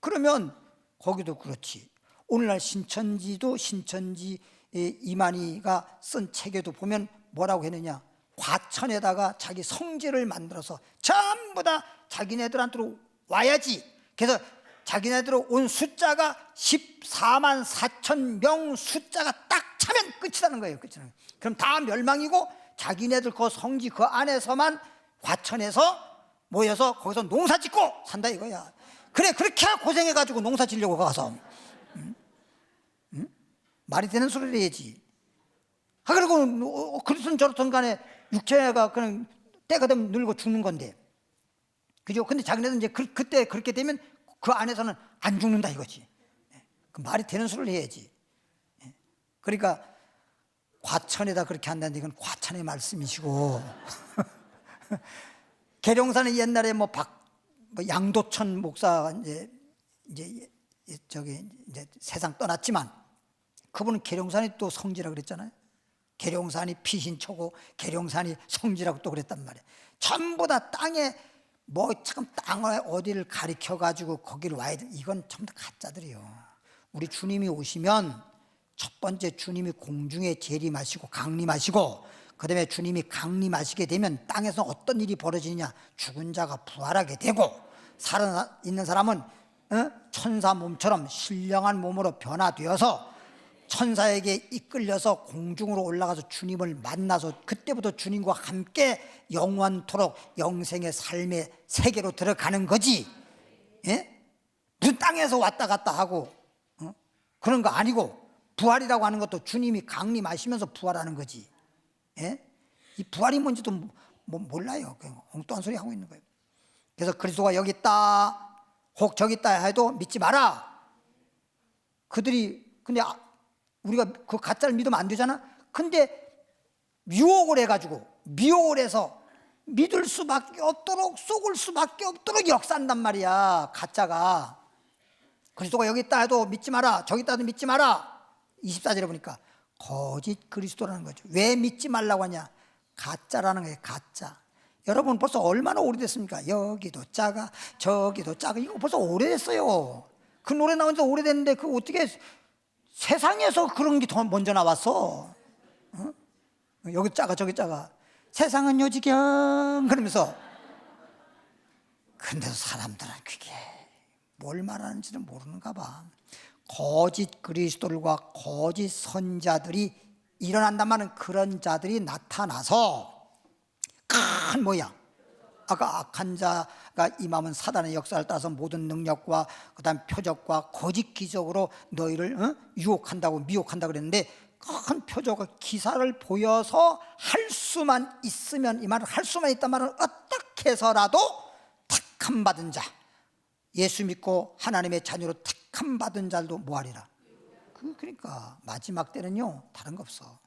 그러면 거기도 그렇지. 오늘날 신천지도 신천지 이만희가 쓴 책에도 보면 뭐라고 했느냐, 과천에다가 자기 성지를 만들어서 전부 다 자기네들한테로 와야지. 그래서 자기네들 온 숫자가 14만 4천 명 숫자가 딱 차면 끝이라는 거예요. 끝이라는 거예요. 그럼 다 멸망이고 자기네들 그 성지 그 안에서만 과천에서 모여서 거기서 농사 짓고 산다 이거야. 그래, 그렇게 고생해가지고 농사 지려고 가서 말이 되는 소리를 해야지. 그리고 그렇든 저렇든 간에 육체가 그냥 때가 되면 늙어 죽는 건데, 그죠? 근데 자기네들은 이제 그때 그렇게 되면 그 안에서는 안 죽는다 이거지. 그 말이 되는 소리를 해야지. 그러니까 과천에다 그렇게 한다는데 이건 과천의 말씀이시고 계룡산은 옛날에 뭐 양도천 목사가 이제 세상 떠났지만 그분은 계룡산이 또 성지라 그랬잖아요. 계룡산이 피신초고 계룡산이 성지라고 또 그랬단 말이에요. 전부 다 땅에 뭐 참 땅을 어디를 가리켜 가지고 거기를 와야 돼. 이건 전부 다 가짜들이요. 우리 주님이 오시면 첫 번째 주님이 공중에 재림하시고 강림하시고, 그 다음에 주님이 강림하시게 되면 땅에서 어떤 일이 벌어지느냐, 죽은 자가 부활하게 되고 살아있는 사람은 천사 몸처럼 신령한 몸으로 변화되어서 천사에게 이끌려서 공중으로 올라가서 주님을 만나서 그때부터 주님과 함께 영원토록 영생의 삶의 세계로 들어가는 거지. 예? 무슨 땅에서 왔다 갔다 하고 그런 거 아니고, 부활이라고 하는 것도 주님이 강림하시면서 부활하는 거지. 예? 이 부활이 뭔지도 몰라요. 그냥 엉뚱한 소리 하고 있는 거예요. 그래서 그리스도가 여기 있다 혹 저기 있다 해도 믿지 마라. 근데 우리가 그 가짜를 믿으면 안 되잖아. 근데 미혹을 해서 믿을 수밖에 없도록, 속을 수밖에 없도록 역사한단 말이야, 가짜가. 그리스도가 여기 있다 해도 믿지 마라, 저기 있다 해도 믿지 마라. 24절에 보니까 거짓 그리스도라는 거죠. 왜 믿지 말라고 하냐, 가짜라는 거예요. 가짜. 여러분 벌써 얼마나 오래됐습니까? 여기도 작아 저기도 작아, 이거 벌써 오래됐어요. 그 노래 나온 지 오래됐는데 그 어떻게 세상에서 그런 게 더 먼저 나왔어? 여기 작아 저기 작아, 세상은 요지경 그러면서. 근데도 사람들은 그게 뭘 말하는지는 모르는가 봐. 거짓 그리스도들과 거짓 선자들이 일어난다마는 그런 자들이 나타나서 큰 아까 악한 자가 임하면 사단의 역사를 따라서 모든 능력과 그다음 표적과 거짓 기적으로 너희를 유혹한다고 미혹한다고 그랬는데, 큰 표적과 기사를 보여서 할 수만 있으면, 이 말은 할 수만 있단 말은 어떻게 해서라도 택함 받은 자, 예수 믿고 하나님의 자녀로 택함 받은 자도 뭐하리라. 그러니까 마지막 때는요 다른 거 없어.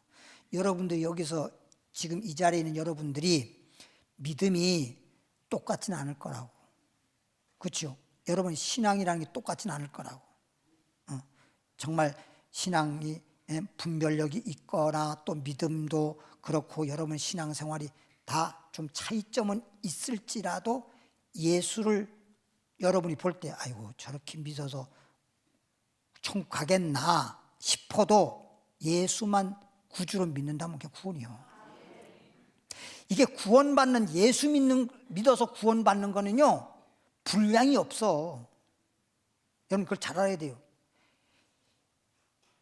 여러분들 여기서 지금 이 자리에 있는 여러분들이 믿음이 똑같지는 않을 거라고. 그렇죠? 여러분 신앙이라는 게 똑같지는 않을 거라고. 정말 신앙이 분별력이 있거나 또 믿음도 그렇고 여러분 신앙생활이 다 좀 차이점은 있을지라도 예수를 여러분이 볼 때 아이고 저렇게 믿어서 천국 가겠나 싶어도 예수만 구주로 믿는다면 그게 구원이요. 이게 구원받는, 예수 믿어서 구원받는 거는요 분량이 없어. 여러분 그걸 잘 알아야 돼요.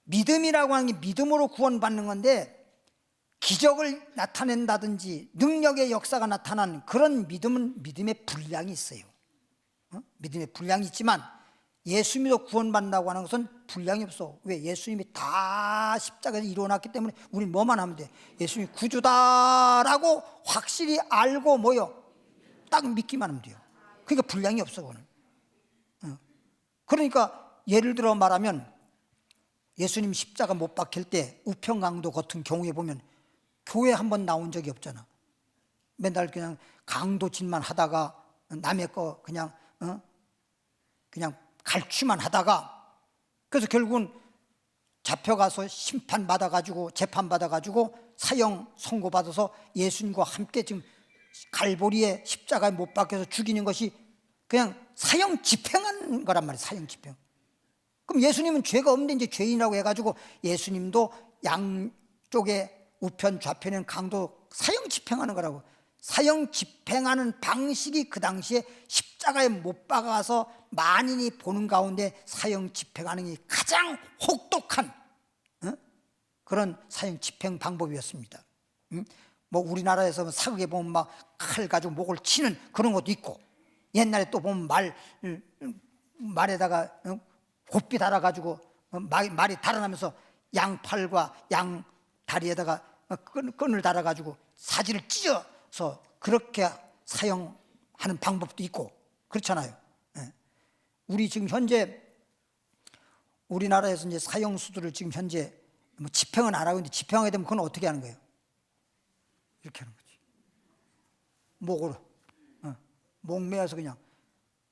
믿음이라고 하는 게 믿음으로 구원받는 건데, 기적을 나타낸다든지 능력의 역사가 나타나는 그런 믿음은 믿음의 분량이 있어요. 믿음의 분량이 있지만 예수 믿어 구원받는다고 하는 것은 분량이 없어. 왜? 예수님이 다 십자가에서 이루어놨기 때문에 우리 뭐만 하면 돼. 예수님이 구주다라고 확실히 알고 뭐요? 딱 믿기만 하면 돼요. 그러니까 분량이 없어 그거는. 그러니까 예를 들어 말하면 예수님 십자가 못 박힐 때 우평강도 같은 경우에 보면 교회 한 번 나온 적이 없잖아. 맨날 그냥 강도짓만 하다가 남의 거 그냥 갈취만 하다가, 그래서 결국은 잡혀가서 심판 받아가지고 재판 받아가지고 사형 선고받아서 예수님과 함께 지금 갈보리에 십자가에 못 박혀서 죽이는 것이 그냥 사형 집행한 거란 말이에요. 사형 집행. 그럼 예수님은 죄가 없는데 이제 죄인이라고 해가지고 예수님도 양쪽에 우편 좌편에는 강도 사형 집행하는 거라고. 사형 집행하는 방식이 그 당시에 십자가에 못 박아서 만인이 보는 가운데 사형 집행하는 게 가장 혹독한 그런 사형 집행 방법이었습니다. 뭐 우리나라에서 사극에 보면 막 칼 가지고 목을 치는 그런 것도 있고, 옛날에 또 보면 말에다가 곱비 달아가지고 말이 달아나면서 양팔과 양 다리에다가 끈을 달아가지고 사지를 찢어서 그렇게 사형하는 방법도 있고 그렇잖아요. 우리 지금 현재 우리나라에서 이제 사형수들을 지금 현재 뭐 집행은 안 하고 있는데, 집행하게 되면 그건 어떻게 하는 거예요? 이렇게 하는 거지. 목으로 목 매어서 그냥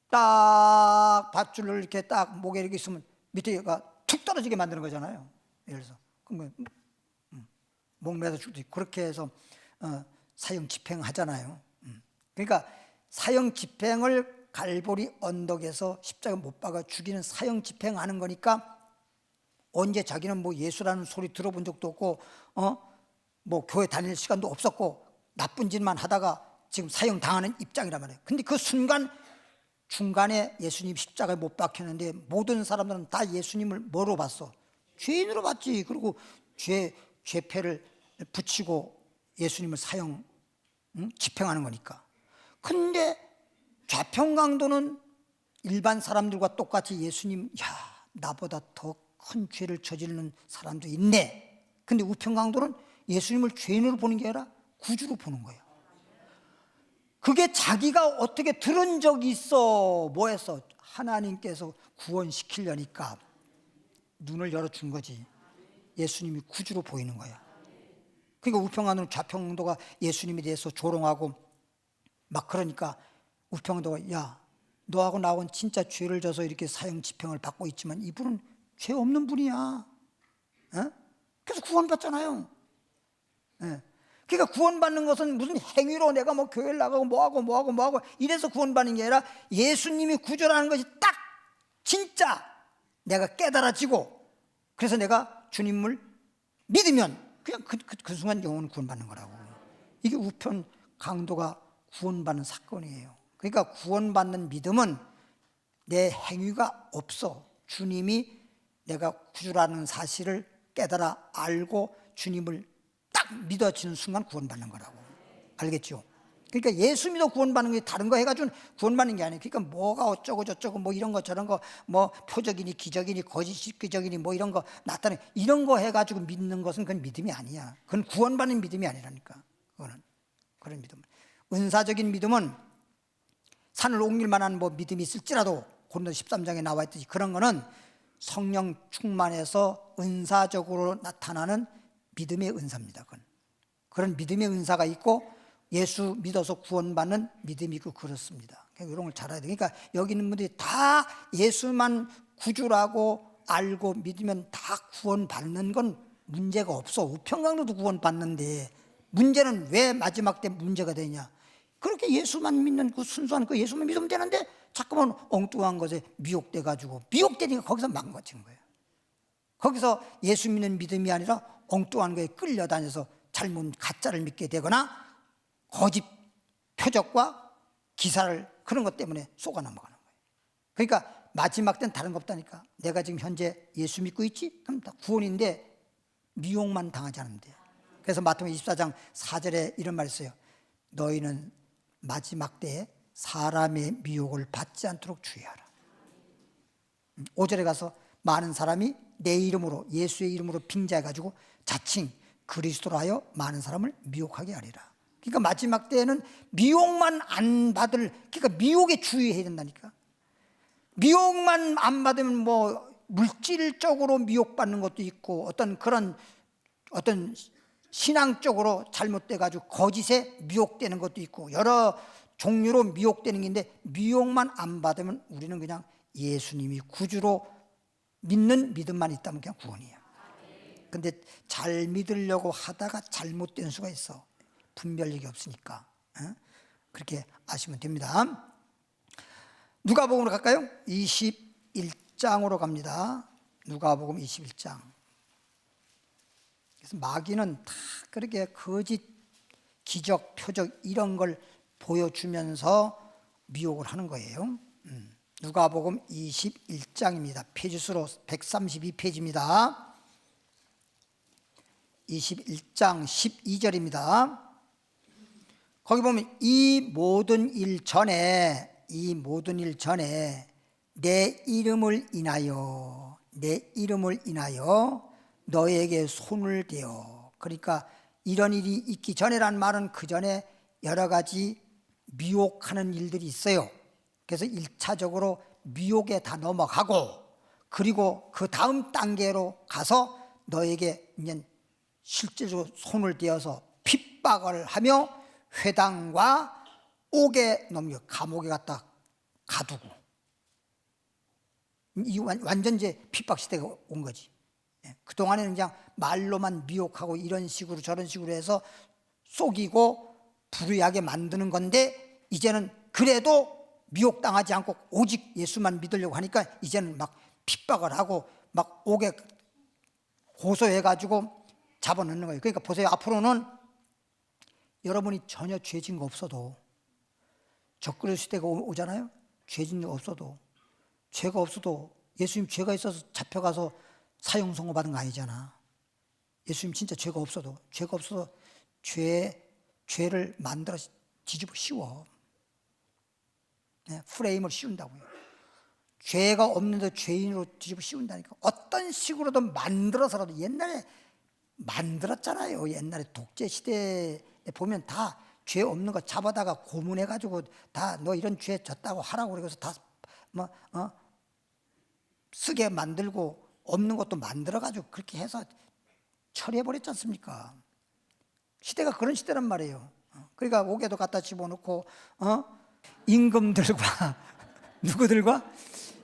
딱 밧줄을 이렇게 딱 목에 이렇게 있으면 밑에가 툭 떨어지게 만드는 거잖아요. 예를 들어서 그럼 목 매서 죽지. 그렇게 해서 사형 집행하잖아요. 그러니까 사형 집행을 갈보리 언덕에서 십자가 못 박아 죽이는 사형 집행하는 거니까, 언제 자기는 뭐 예수라는 소리 들어본 적도 없고 뭐 교회 다닐 시간도 없었고 나쁜 짓만 하다가 지금 사형 당하는 입장이란 말이에요. 근데 그 순간 중간에 예수님 십자가에 못 박혔는데 모든 사람들은 다 예수님을 뭐로 봤어? 죄인으로 봤지. 그리고 죄패를 붙이고 예수님을 사형 집행하는 거니까. 근데 좌평강도는 일반 사람들과 똑같이 예수님, 야 나보다 더 큰 죄를 저지르는 사람도 있네. 근데 우평강도는 예수님을 죄인으로 보는 게 아니라 구주로 보는 거예요. 그게 자기가 어떻게 들은 적이 있어. 뭐 했어? 하나님께서 구원시키려니까 눈을 열어준 거지. 예수님이 구주로 보이는 거야. 그러니까 우평강도는 좌평강도가 예수님에 대해서 조롱하고 막 그러니까 우평강도가, 야 너하고 나하고는 진짜 죄를 져서 이렇게 사형 집행을 받고 있지만 이분은 죄 없는 분이야. 그래서 구원받잖아요. 그러니까 구원받는 것은 무슨 행위로 내가 뭐 교회를 나가고 뭐하고 이래서 구원받는 게 아니라 예수님이 구조라는 것이 딱 진짜 내가 깨달아지고, 그래서 내가 주님을 믿으면 그냥 그 순간 영혼 구원받는 거라고. 이게 우편 강도가 구원받는 사건이에요. 그러니까 구원받는 믿음은 내 행위가 없어. 주님이 내가 구주라는 사실을 깨달아 알고 주님을 딱 믿어지는 순간 구원받는 거라고. 알겠죠? 그러니까 예수 믿어 구원받는 게 다른 거 해가지고 구원받는 게 아니에요. 그러니까 뭐가 어쩌고 저쩌고 뭐 이런 거 저런 거 뭐 표적이니 기적이니 거짓 기적이니 뭐 이런 거 나타내 이런 거 해가지고 믿는 것은 그건 믿음이 아니야. 그건 구원받는 믿음이 아니라니까. 그거는 그런 믿음. 은사적인 믿음은 산을 옮길 만한 뭐 믿음이 있을지라도 고린도서 13장에 나와 있듯이 그런 거는 성령 충만해서 은사적으로 나타나는 믿음의 은사입니다. 그건. 그런 믿음의 은사가 있고 예수 믿어서 구원받는 믿음이 있고 그렇습니다. 이런 걸 잘 알아야 돼요. 그러니까 여기 있는 분들이 다 예수만 구주라고 알고 믿으면 다 구원받는 건 문제가 없어. 우평강도도 구원받는데 문제는 왜 마지막 때 문제가 되냐. 그렇게 예수만 믿는 그 순수한 그 예수만 믿으면 되는데 자꾸만 엉뚱한 것에 미혹돼가지고 미혹되니까 거기서 망가진 거예요. 거기서 예수 믿는 믿음이 아니라 엉뚱한 거에 끌려다녀서 잘못 가짜를 믿게 되거나 거짓 표적과 기사를 그런 것 때문에 속아 넘어가는 거예요. 그러니까 마지막 때는 다른 거 없다니까. 내가 지금 현재 예수 믿고 있지? 그럼 다 구원인데 미혹만 당하지 않으면 돼요. 그래서 마태복음 24장 4절에 이런 말이 있어요. 너희는 마지막 때에 사람의 미혹을 받지 않도록 주의하라. 5절에 가서 많은 사람이 내 이름으로 예수의 이름으로 빙자해가지고 자칭 그리스도로 하여 많은 사람을 미혹하게 하리라. 그러니까 마지막 때에는 미혹만 안 받을, 그러니까 미혹에 주의해야 된다니까. 미혹만 안 받으면 뭐 물질적으로 미혹받는 것도 있고 어떤 그런 어떤 신앙적으로 잘못돼가지고 거짓에 미혹되는 것도 있고 여러 종류로 미혹되는 게 있는데 미혹만 안 받으면 우리는 그냥 예수님이 구주로 믿는 믿음만 있다면 그냥 구원이에요. 근데 잘 믿으려고 하다가 잘못된 수가 있어. 분별력이 없으니까. 그렇게 아시면 됩니다. 누가복음으로 갈까요? 21장으로 갑니다. 누가복음 21장. 그래서 마귀는 다 그렇게 거짓 기적, 표적 이런 걸 보여주면서 미혹을 하는 거예요. 누가복음 21장입니다. 페이지수로 132페이지입니다. 21장 12절입니다. 거기 보면 이 모든 일 전에 내 이름을 인하여 너에게 손을 대어. 그러니까 이런 일이 있기 전에란 말은 그 전에 여러 가지 미혹하는 일들이 있어요. 그래서 1차적으로 미혹에 다 넘어가고 그리고 그 다음 단계로 가서 너에게 이제 실제로 손을 대어서 핍박을 하며 회당과 옥에 넘겨 감옥에 갖다 가두고 이 완전 이제 핍박 시대가 온 거지. 그동안에는 그냥 말로만 미혹하고 이런 식으로 저런 식으로 해서 속이고 불의하게 만드는 건데 이제는 그래도 미혹당하지 않고 오직 예수만 믿으려고 하니까 이제는 막 핍박을 하고 막 옥에 고소해가지고 잡아넣는 거예요. 그러니까 보세요. 앞으로는 여러분이 전혀 죄진 거 없어도 적그리 시대가 오잖아요. 죄진 거 없어도 죄가 없어도 예수님 죄가 있어서 잡혀가서 사형 선고 받은 거 아니잖아. 예수님 진짜 죄가 없어도 죄를 만들어 뒤집어 씌워. 프레임을 씌운다고요. 죄가 없는데 죄인으로 뒤집어 씌운다니까. 어떤 식으로든 만들어서라도 옛날에 만들었잖아요. 옛날에 독재 시대에 보면 다 죄 없는 거 잡아다가 고문해가지고 다 너 이런 죄 졌다고 하라고 그래서 다 쓰게 만들고 없는 것도 만들어가지고 그렇게 해서 처리해버렸지 않습니까? 시대가 그런 시대란 말이에요. 그러니까 옥에도 갖다 집어넣고 임금들과 누구들과?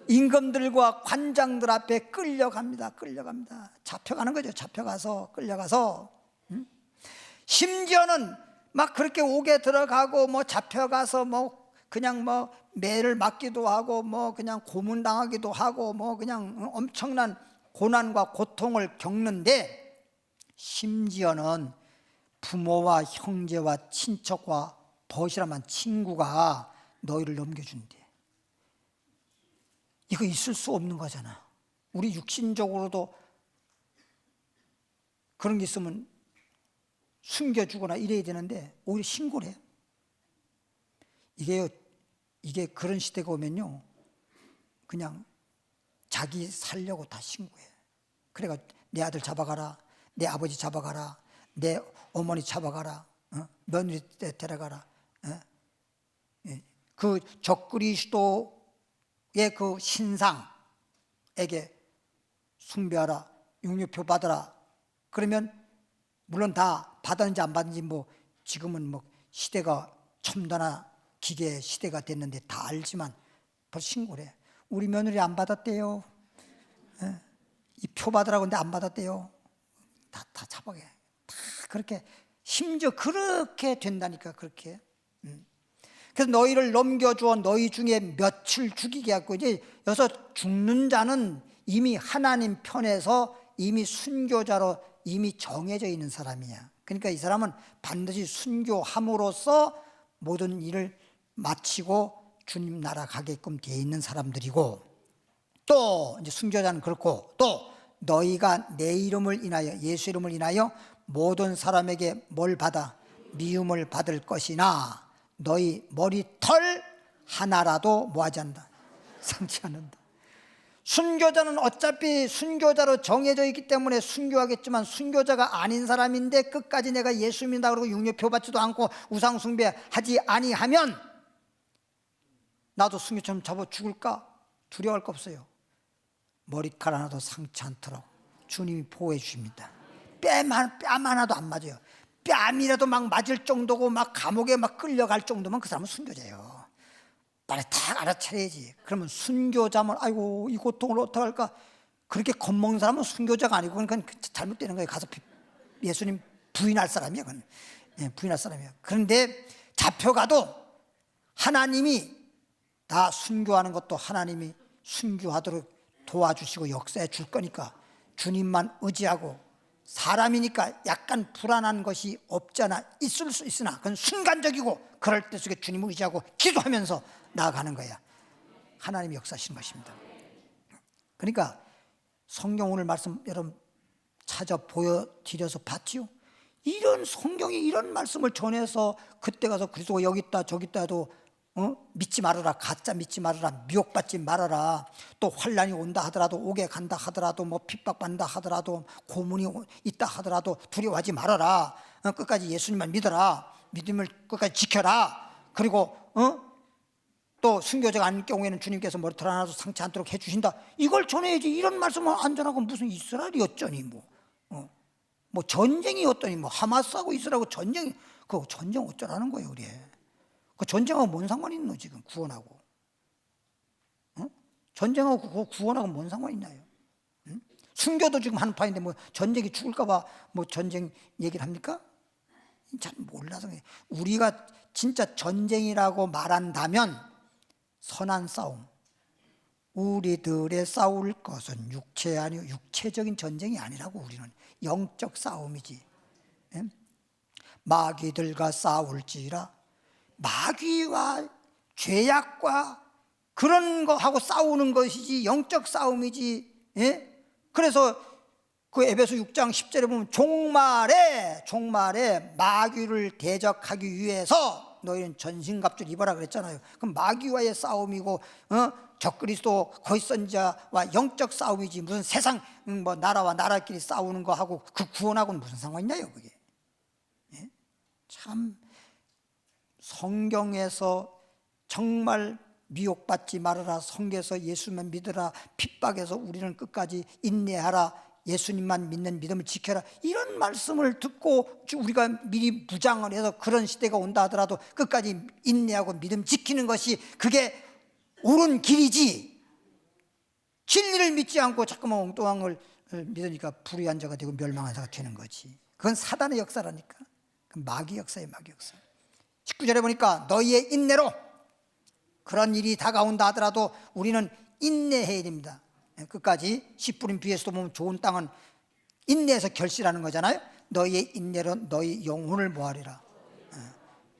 임금들과 관장들 앞에 끌려갑니다. 잡혀가는 거죠. 잡혀가서 끌려가서 심지어는 막 그렇게 옥에 들어가고 뭐 잡혀가서 뭐 그냥 뭐 매를 맞기도 하고 뭐 그냥 고문당하기도 하고 뭐 그냥 엄청난 고난과 고통을 겪는데 심지어는 부모와 형제와 친척과 버시람한 친구가 너희를 넘겨준대. 이거 있을 수 없는 거잖아. 우리 육신적으로도 그런 게 있으면 숨겨주거나 이래야 되는데 오히려 신고를 해. 이게 그런 시대가 오면요, 그냥 자기 살려고 다 신고해. 그래가 내 아들 잡아가라, 내 아버지 잡아가라, 내 어머니 잡아가라, 며느리 데려가라. 그 적그리스도의 그 신상에게 숭배하라, 육류표 받아라. 그러면 물론 다 받았는지 안 받았는지 뭐 지금은 뭐 시대가 첨단화 기계 시대가 됐는데 다 알지만 벌써 신고를 해. 우리 며느리 안 받았대요. 이 표 받으라고 근데 안 받았대요. 다 잡아게. 다 그렇게 심지어 그렇게 된다니까. 그렇게. 그래서 너희를 넘겨주어 너희 중에 며칠 죽이게 하고, 이제 여기서 죽는 자는 이미 하나님 편에서 이미 순교자로 이미 정해져 있는 사람이야. 그러니까 이 사람은 반드시 순교함으로써 모든 일을 마치고 주님 나라 가게끔 되어 있는 사람들이고, 또 이제 순교자는 그렇고, 또 너희가 내 이름을 인하여, 예수 이름을 인하여 모든 사람에게 뭘 받아? 미움을 받을 것이나 너희 머리털 하나라도 뭐하지 않는다? 상치 않는다. 순교자는 어차피 순교자로 정해져 있기 때문에 순교하겠지만, 순교자가 아닌 사람인데 끝까지 내가 예수 믿는다 그러고 육류표 받지도 않고 우상 숭배하지 아니하면 나도 순교처럼 잡아 죽을까? 두려워할 거 없어요. 머리카락 하나도 상치 않도록 주님이 보호해 주십니다. 뺨 하나도 안 맞아요. 뺨이라도 막 맞을 정도고 막 감옥에 막 끌려갈 정도면 그 사람은 순교자예요. 빨리 딱 알아차려야지. 그러면 순교자면 아이고 이 고통을 어떡할까? 그렇게 겁먹는 사람은 순교자가 아니고 그건 잘못되는 거예요. 가서 예수님 부인할 사람이야. 그건. 부인할 사람이야. 그런데 잡혀가도 하나님이 다 순교하는 것도 하나님이 순교하도록 도와주시고 역사해 줄 거니까 주님만 의지하고, 사람이니까 약간 불안한 것이 없잖아. 있을 수 있으나 그건 순간적이고, 그럴 때 속에 주님을 의지하고 기도하면서 나아가는 거야. 하나님이 역사하시는 것입니다. 그러니까 성경 오늘 말씀 여러분 찾아 보여드려서 봤지요. 이런 성경이 이런 말씀을 전해서 그때 가서 그리스도가 여기 있다 저기 있다도 믿지 말아라, 가짜 믿지 말아라, 미혹받지 말아라, 또 환난이 온다 하더라도, 오게 간다 하더라도, 뭐 핍박받는다 하더라도, 고문이 있다 하더라도 두려워하지 말아라, 끝까지 예수님만 믿어라, 믿음을 끝까지 지켜라. 그리고 또 순교자가 아닌 경우에는 주님께서 머리털 하나도 상치 않도록 해주신다. 이걸 전해야지. 이런 말씀은 안 전하고 무슨 이스라엘이 어쩌니 뭐 전쟁이 어떠니, 뭐 하마스하고 이스라엘하고 전쟁이, 그 전쟁 어쩌라는 거예요. 우리 그 전쟁하고 뭔 상관이 있노 지금? 구원하고 전쟁하고 구원하고 뭔 상관이 있나요? 순교도 지금 하는 파인데 뭐 전쟁이 죽을까봐 뭐 전쟁 얘기를 합니까? 잘 몰라서. 우리가 진짜 전쟁이라고 말한다면 선한 싸움, 우리들의 싸울 것은 육체 아니요, 육체적인 전쟁이 아니라고. 우리는 영적 싸움이지. 마귀들과 싸울지라. 마귀와 죄악과 그런 거하고 싸우는 것이지 영적 싸움이지. 그래서 그 에베소 6장 10절에 보면 종말에 마귀를 대적하기 위해서 너희는 전신갑주를 입어라 그랬잖아요. 그럼 마귀와의 싸움이고 적그리스도 거짓 선지자와 영적 싸움이지, 무슨 세상 뭐 나라와 나라끼리 싸우는 거하고 그 구원하고는 무슨 상관이냐요 그게. 참 성경에서 정말 미혹받지 말아라, 성경에서 예수만 믿어라, 핍박에서 우리는 끝까지 인내하라, 예수님만 믿는 믿음을 지켜라, 이런 말씀을 듣고 우리가 미리 무장을 해서 그런 시대가 온다 하더라도 끝까지 인내하고 믿음 지키는 것이 그게 옳은 길이지, 진리를 믿지 않고 자꾸만 엉뚱한 걸 믿으니까 불의한 자가 되고 멸망한 자가 되는 거지. 그건 사단의 역사라니까. 그건 마귀 역사예요, 마귀 역사. 19절에 보니까 너희의 인내로, 그런 일이 다가온다 하더라도 우리는 인내해야 됩니다. 끝까지. 씨 뿌린 비에서도 보면 좋은 땅은 인내해서 결실하는 거잖아요. 너희의 인내로 너희 영혼을 뭐하리라.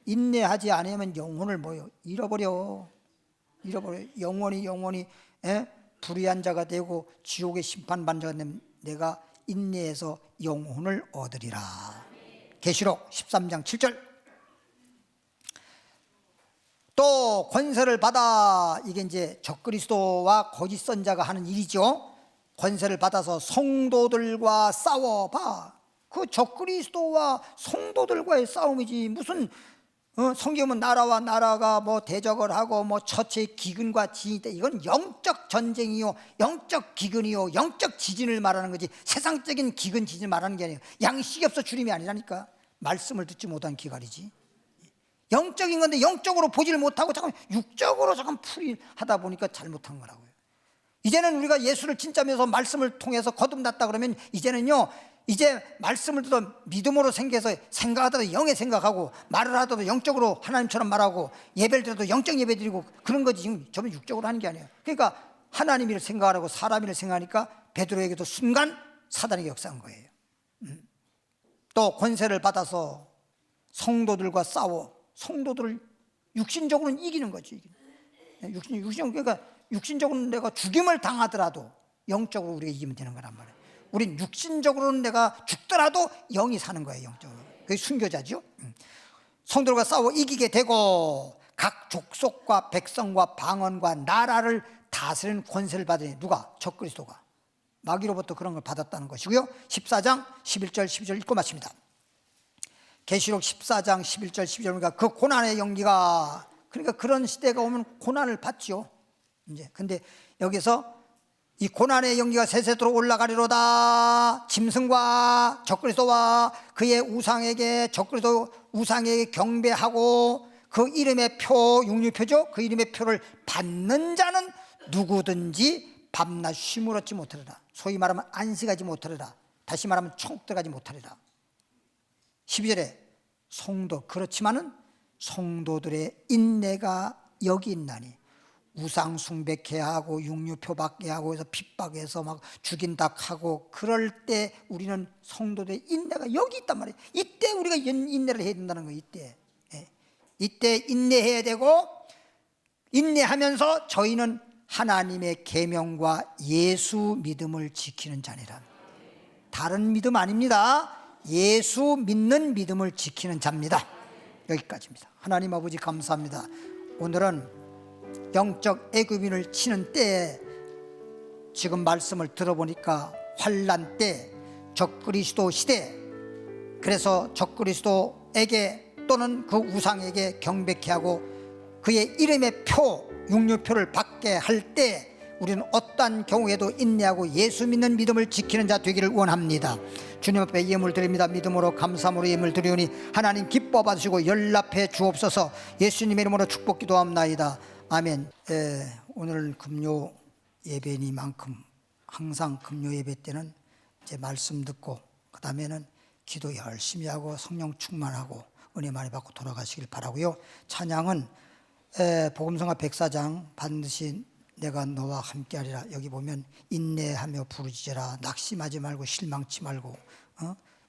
인내하지 않으면 영혼을 뭐요? 잃어버려. 영원히 불의한 자가 되고 지옥의 심판받는 자가 되면 내가 인내해서 영혼을 얻으리라. 계시록 13장 7절. 또 권세를 받아, 이게 이제 적그리스도와 거짓 선자가 하는 일이죠. 권세를 받아서 성도들과 싸워봐. 그 적그리스도와 성도들과의 싸움이지, 무슨 성경은 나라와 나라가 뭐 대적을 하고 뭐 처체의 기근과 지진이 있다. 이건 영적 전쟁이요, 영적 기근이요, 영적 지진을 말하는 거지, 세상적인 기근 지진을 말하는 게 아니에요. 양식이 없어 주림이 아니라니까. 말씀을 듣지 못한 기갈이지. 영적인 건데 영적으로 보지를 못하고 잠깐 육적으로 잠깐 풀이하다 보니까 잘못한 거라고요. 이제는 우리가 예수를 진짜 믿어서 말씀을 통해서 거듭났다 그러면 이제는요, 이제 말씀을 듣도 믿음으로 생겨서 생각하다도 영의 생각하고, 말을 하다도 영적으로 하나님처럼 말하고, 예배를 드려도 영적 예배 드리고, 그런 거지. 지금 저는 육적으로 하는 게 아니에요. 그러니까 하나님을 생각하고 사람을 생각하니까 베드로에게도 순간 사단에게 역사한 거예요. 또 권세를 받아서 성도들과 싸워. 성도들을 육신적으로는 이기는 거지. 그러니까 육신적으로는 내가 죽임을 당하더라도 영적으로 우리가 이기면 되는 거란 말이에요. 우린 육신적으로는 내가 죽더라도 영이 사는 거예요. 영적으로. 그게 순교자죠. 성도들과 싸워 이기게 되고, 각 족속과 백성과 방언과 나라를 다스리는 권세를 받으니, 누가? 적그리스도가. 마귀로부터 그런 걸 받았다는 것이고요. 14장 11절 12절 읽고 마칩니다. 계시록 14장 11절 12절이니까 그 고난의 연기가, 그러니까 그런 시대가 오면 고난을 받죠. 이제 근데 여기서 이 고난의 연기가 세세토록 올라가리로다. 짐승과 적그리스도와 그의 우상에게, 적그리스도 우상에게 경배하고 그 이름의 표, 육류표죠. 그 이름의 표를 받는 자는 누구든지 밤낮 쉼을 얻지 못하리라. 소위 말하면 안식하지 못하리라. 다시 말하면 천국 들어가지 못하리라. 12절에 성도, 그렇지만은 성도들의 인내가 여기 있나니, 우상 숭배케 하고 육류표 받게 하고 해서 핍박해서 막 죽인다 하고, 그럴 때 우리는 성도들의 인내가 여기 있단 말이에요. 이때 우리가 인내를 해야 된다는 거예요. 이때 인내해야 되고, 인내하면서 저희는 하나님의 계명과 예수 믿음을 지키는 자니라. 다른 믿음 아닙니다. 예수 믿는 믿음을 지키는 자입니다. 여기까지입니다. 하나님 아버지 감사합니다. 오늘은 영적 애굽인을 치는 때에 지금 말씀을 들어보니까 환난 때, 적그리스도 시대, 그래서 적그리스도에게 또는 그 우상에게 경배케 하고 그의 이름의 표, 육류표를 받게 할 때 우리는 어떠한 경우에도 인내하고 예수 믿는 믿음을 지키는 자 되기를 원합니다. 주님 앞에 예물 드립니다. 믿음으로 감사함으로 예물 드리오니 하나님 기뻐 받으시고 연락해 주옵소서. 예수님의 이름으로 축복 기도합나이다. 아멘. 오늘 금요 예배니만큼 항상 금요 예배 때는 이제 말씀 듣고 그 다음에는 기도 열심히 하고 성령 충만하고 은혜 많이 받고 돌아가시길 바라고요. 찬양은 복음성가 104장 반드시 내가 너와 함께하리라. 여기 보면 인내하며 부르짖으라. 낙심하지 말고 실망치 말고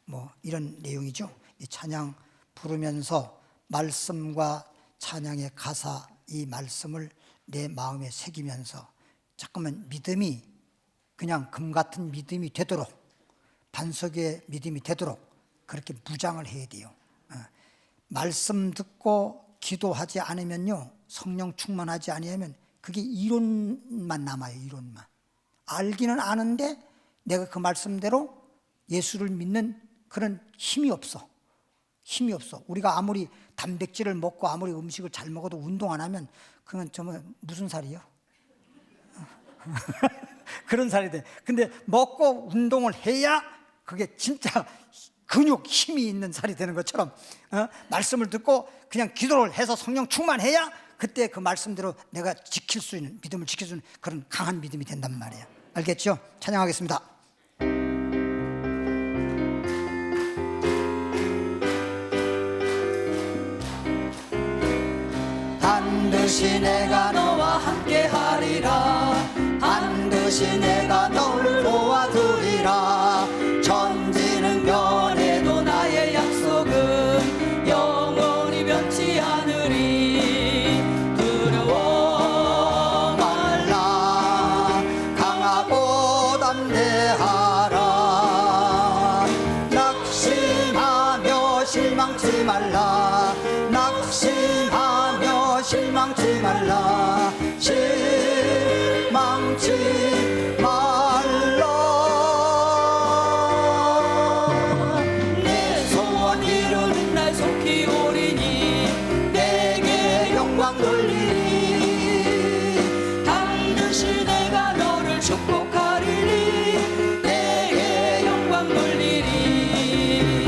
뭐 이런 내용이죠. 이 찬양 부르면서 말씀과 찬양의 가사, 이 말씀을 내 마음에 새기면서 잠깐만 믿음이 그냥 금 같은 믿음이 되도록, 반석의 믿음이 되도록 그렇게 무장을 해야 돼요. 말씀 듣고 기도하지 않으면요, 성령 충만하지 아니하면 그게 이론만 남아요. 이론만. 알기는 아는데 내가 그 말씀대로 예수를 믿는 그런 힘이 없어. 힘이 없어. 우리가 아무리 단백질을 먹고 아무리 음식을 잘 먹어도 운동 안 하면 그건 정말 무슨 살이요? 그런 살이 돼. 근데 먹고 운동을 해야 그게 진짜 근육 힘이 있는 살이 되는 것처럼 말씀을 듣고 그냥 기도를 해서 성령 충만해야 그때 그 말씀대로 내가 지킬 수 있는, 믿음을 지킬 수 있는 그런 강한 믿음이 된단 말이에요. 알겠죠? 찬양하겠습니다. 반드시 내가 너와 함께하리라. 반드시 내가 너를 도와주리라. 천지는 변해도 나의 약속은 영원히 변치 않으리. 두려워 말라. 강하고 담대하라. 낙심하며 실망치 말라. 낙심하며 실망 말라 실망치 말라 내 소원 이루는 날 속히 오리니 내게 영광 돌리니 반드시 내가 너를 축복하리니 내게 영광 돌리니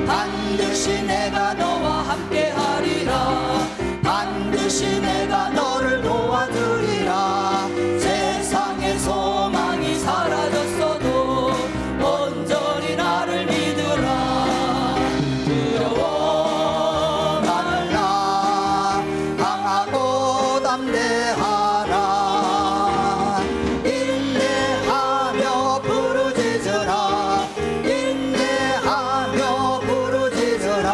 반드시 내가 너와 함께하리라 반드시 내가 너를 도와주리라 세상의 소망이 사라졌어도 온전히 나를 믿으라 두려워 말라 강하고 담대하라 인내하며 부르짖으라 인내하며 부르짖으라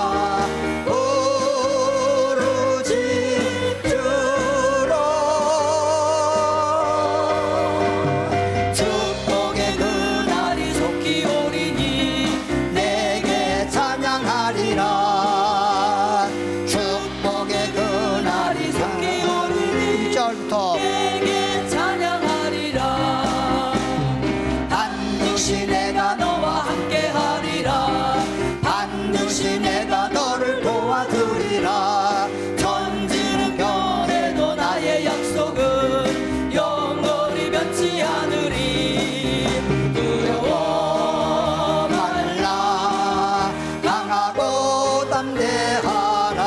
축복의 그날이 속히 오리니 내게 찬양하리라 축복의 그날이 속히 오리니 1절부터 내게 찬양하리라 반드시 내가 너와 함께하리라 반드시 내가 너를 도와주리라 천지는 변해도 나의 약속은 영원히 변치 않으리 두려워 말라 강하고 담대하라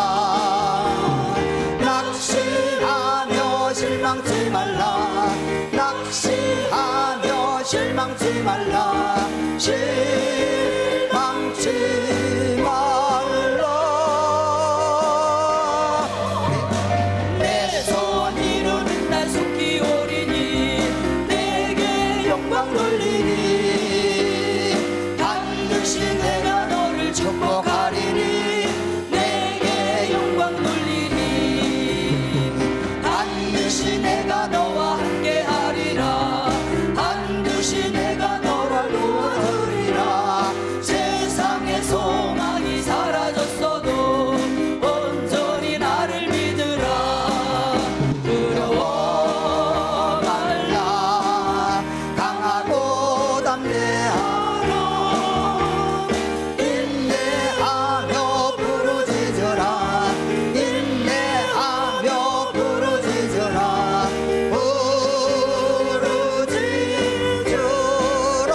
낙심하며 실망치 말라 낙심하며 실망치 말라 실망치 말라 내 소원 이루는 날 속히 오리니 내게 영광 돌리니 반드시 내가 너를 축복하리니 내게 영광 돌리니 반드시 내가 너와 함께하리라 반드시 내가 너를 도와주리라 세상의 소망이 사라졌어도 온전히 나를 믿으라 두려워 말라 강하고 담대하라 인내하며 부르짖으라 인내하며 부르짖으라 부르짖으라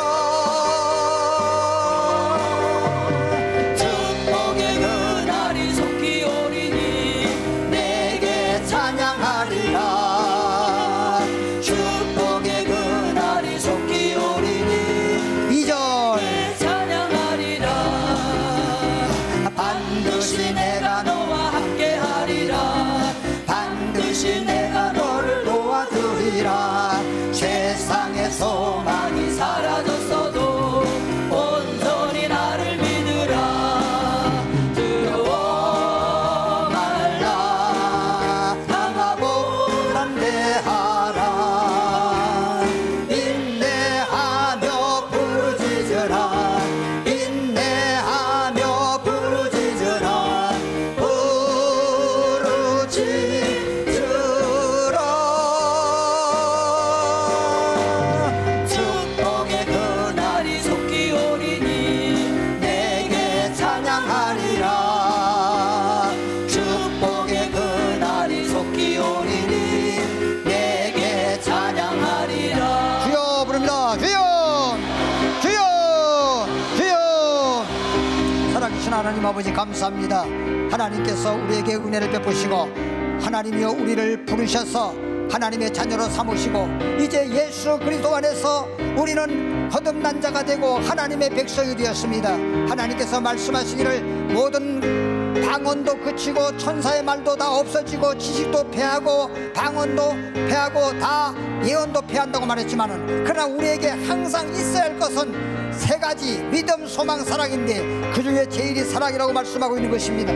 축복의 그날이 속히 오리니 내게 찬양하리라 축복의 그날이 속히 오리니 2절 내 찬양하리라 반드시 내가 너와 함께하리라 반드시 내가 너를 도와주리라 세상의 소망이 사라졌어도 온전히 나를 믿으라 두려워 말라 강하고 담대하라 인내하며 부르짖으라 인내하며 부르짖으라 부르짖으라 축복의 그날이 속히 오리니 내게 찬양하리라 축복의 그날이 속히 오리니 내게 찬양하리라 주여 부릅니다 주여 주여 주여 살아계신 하나님 아버지 감사합니다 하나님께서 우리에게 은혜를 베푸시고 하나님이여 우리를 부르셔서 하나님의 자녀로 삼으시고 이제 예수 그리스도 안에서 우리는 거듭난 자가 되고 하나님의 백성이 되었습니다. 하나님께서 말씀하시기를 모든 방언도 그치고 천사의 말도 다 없어지고 지식도 패하고 방언도 패하고 다 예언도 패한다고 말했지만은 그러나 우리에게 항상 있어야 할 것은 세 가지 믿음, 소망, 사랑인데 그 중에 제일이 사랑이라고 말씀하고 있는 것입니다.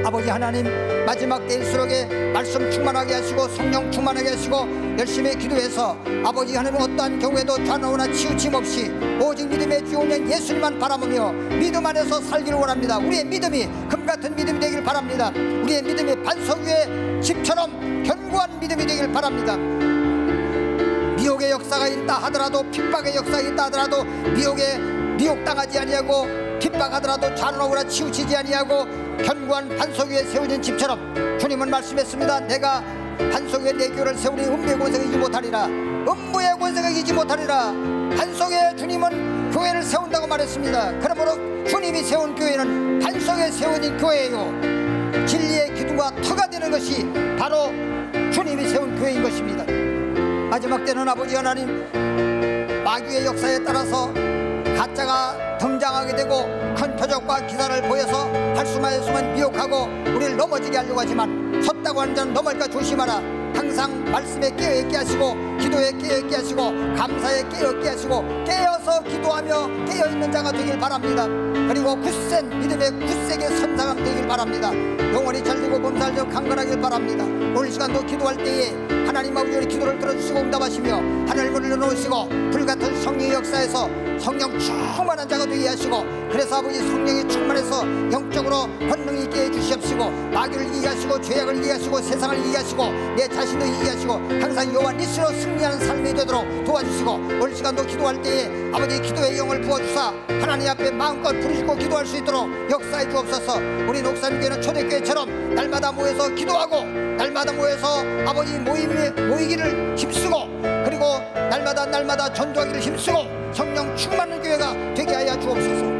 아버지 하나님 마지막 때일수록에 말씀 충만하게 하시고 성령 충만하게 하시고 열심히 기도해서 아버지 하나님 어떠한 경우에도 좌우나 치우침 없이 오직 믿음의 주 오면 예수님만 바라보며 믿음 안에서 살기를 원합니다. 우리의 믿음이 금과 불같은 믿음이 되길 바랍니다. 우리의 믿음이 반석 위의 집처럼 견고한 믿음이 되길 바랍니다. 미혹의 역사가 있다 하더라도, 핍박의 역사가 있다 하더라도, 미혹당하지 아니하고 핍박하더라도 잔혹으로 치우치지 아니하고 견고한 반석 위에 세워진 집처럼, 주님은 말씀했습니다. 내가 반석 위에 내 교회를 세우니 음부의 권세가 이기지 못하리라. 음부의 권세가 이기지 못하리라. 반석 위에 주님은 교회를 세운다고 말했습니다. 그러므로 주님이 세운 교회는 반석에 세워진 교회예요. 진리의 기둥과 터가 되는 것이 바로 주님이 세운 교회인 것입니다. 마지막 때는 아버지 하나님, 마귀의 역사에 따라서 가짜가 등장하게 되고 큰 표적과 기사를 보여서 할 수만 있으면 미혹하고 우리를 넘어지게 하려고 하지만, 섰다고 하는 자는 넘어질까 조심하라. 항상 말씀에 깨어있게 하시고, 기도에 깨어있게 하시고, 감사에 깨어있게 하시고, 깨어서 기도하며 깨어있는 자가 되길 바랍니다. 그리고 굳센 믿음의 굳세게 선 사람 되길 바랍니다. 영원히 잘되고 범살되고 강건하길 바랍니다. 오늘 시간도 기도할 때에 하나님 아버지, 우리 기도를 들어주시고 응답하시며 하늘문을 열어놓으시고 불같은 성령의 역사에서 성령 충만한 자가 되게 하시고, 그래서 아버지 성령이 충만해서 영적으로 권능 있게 해주시옵시고, 마귀를 이기게 하시고 죄악을 이기게 하시고 세상을 이기게 하시고 내 자신도 이기게 하시고 항상 여호와 니스로 승리하는 삶이 되도록 도와주시고, 오늘 시간도 기도할 때에 아버지 기도의 영을 부어주사 하나님 앞에 마음껏 부르짖고 기도할 수 있도록 역사해 주옵소서. 우리 녹산교회는 초대교회처럼 날마다 모여서 기도하고, 날마다 모여서 아버지 모이기를 힘쓰고, 그리고 날마다 전도하기를 힘쓰고 성령 충만한 교회가 되게 하여 주옵소서.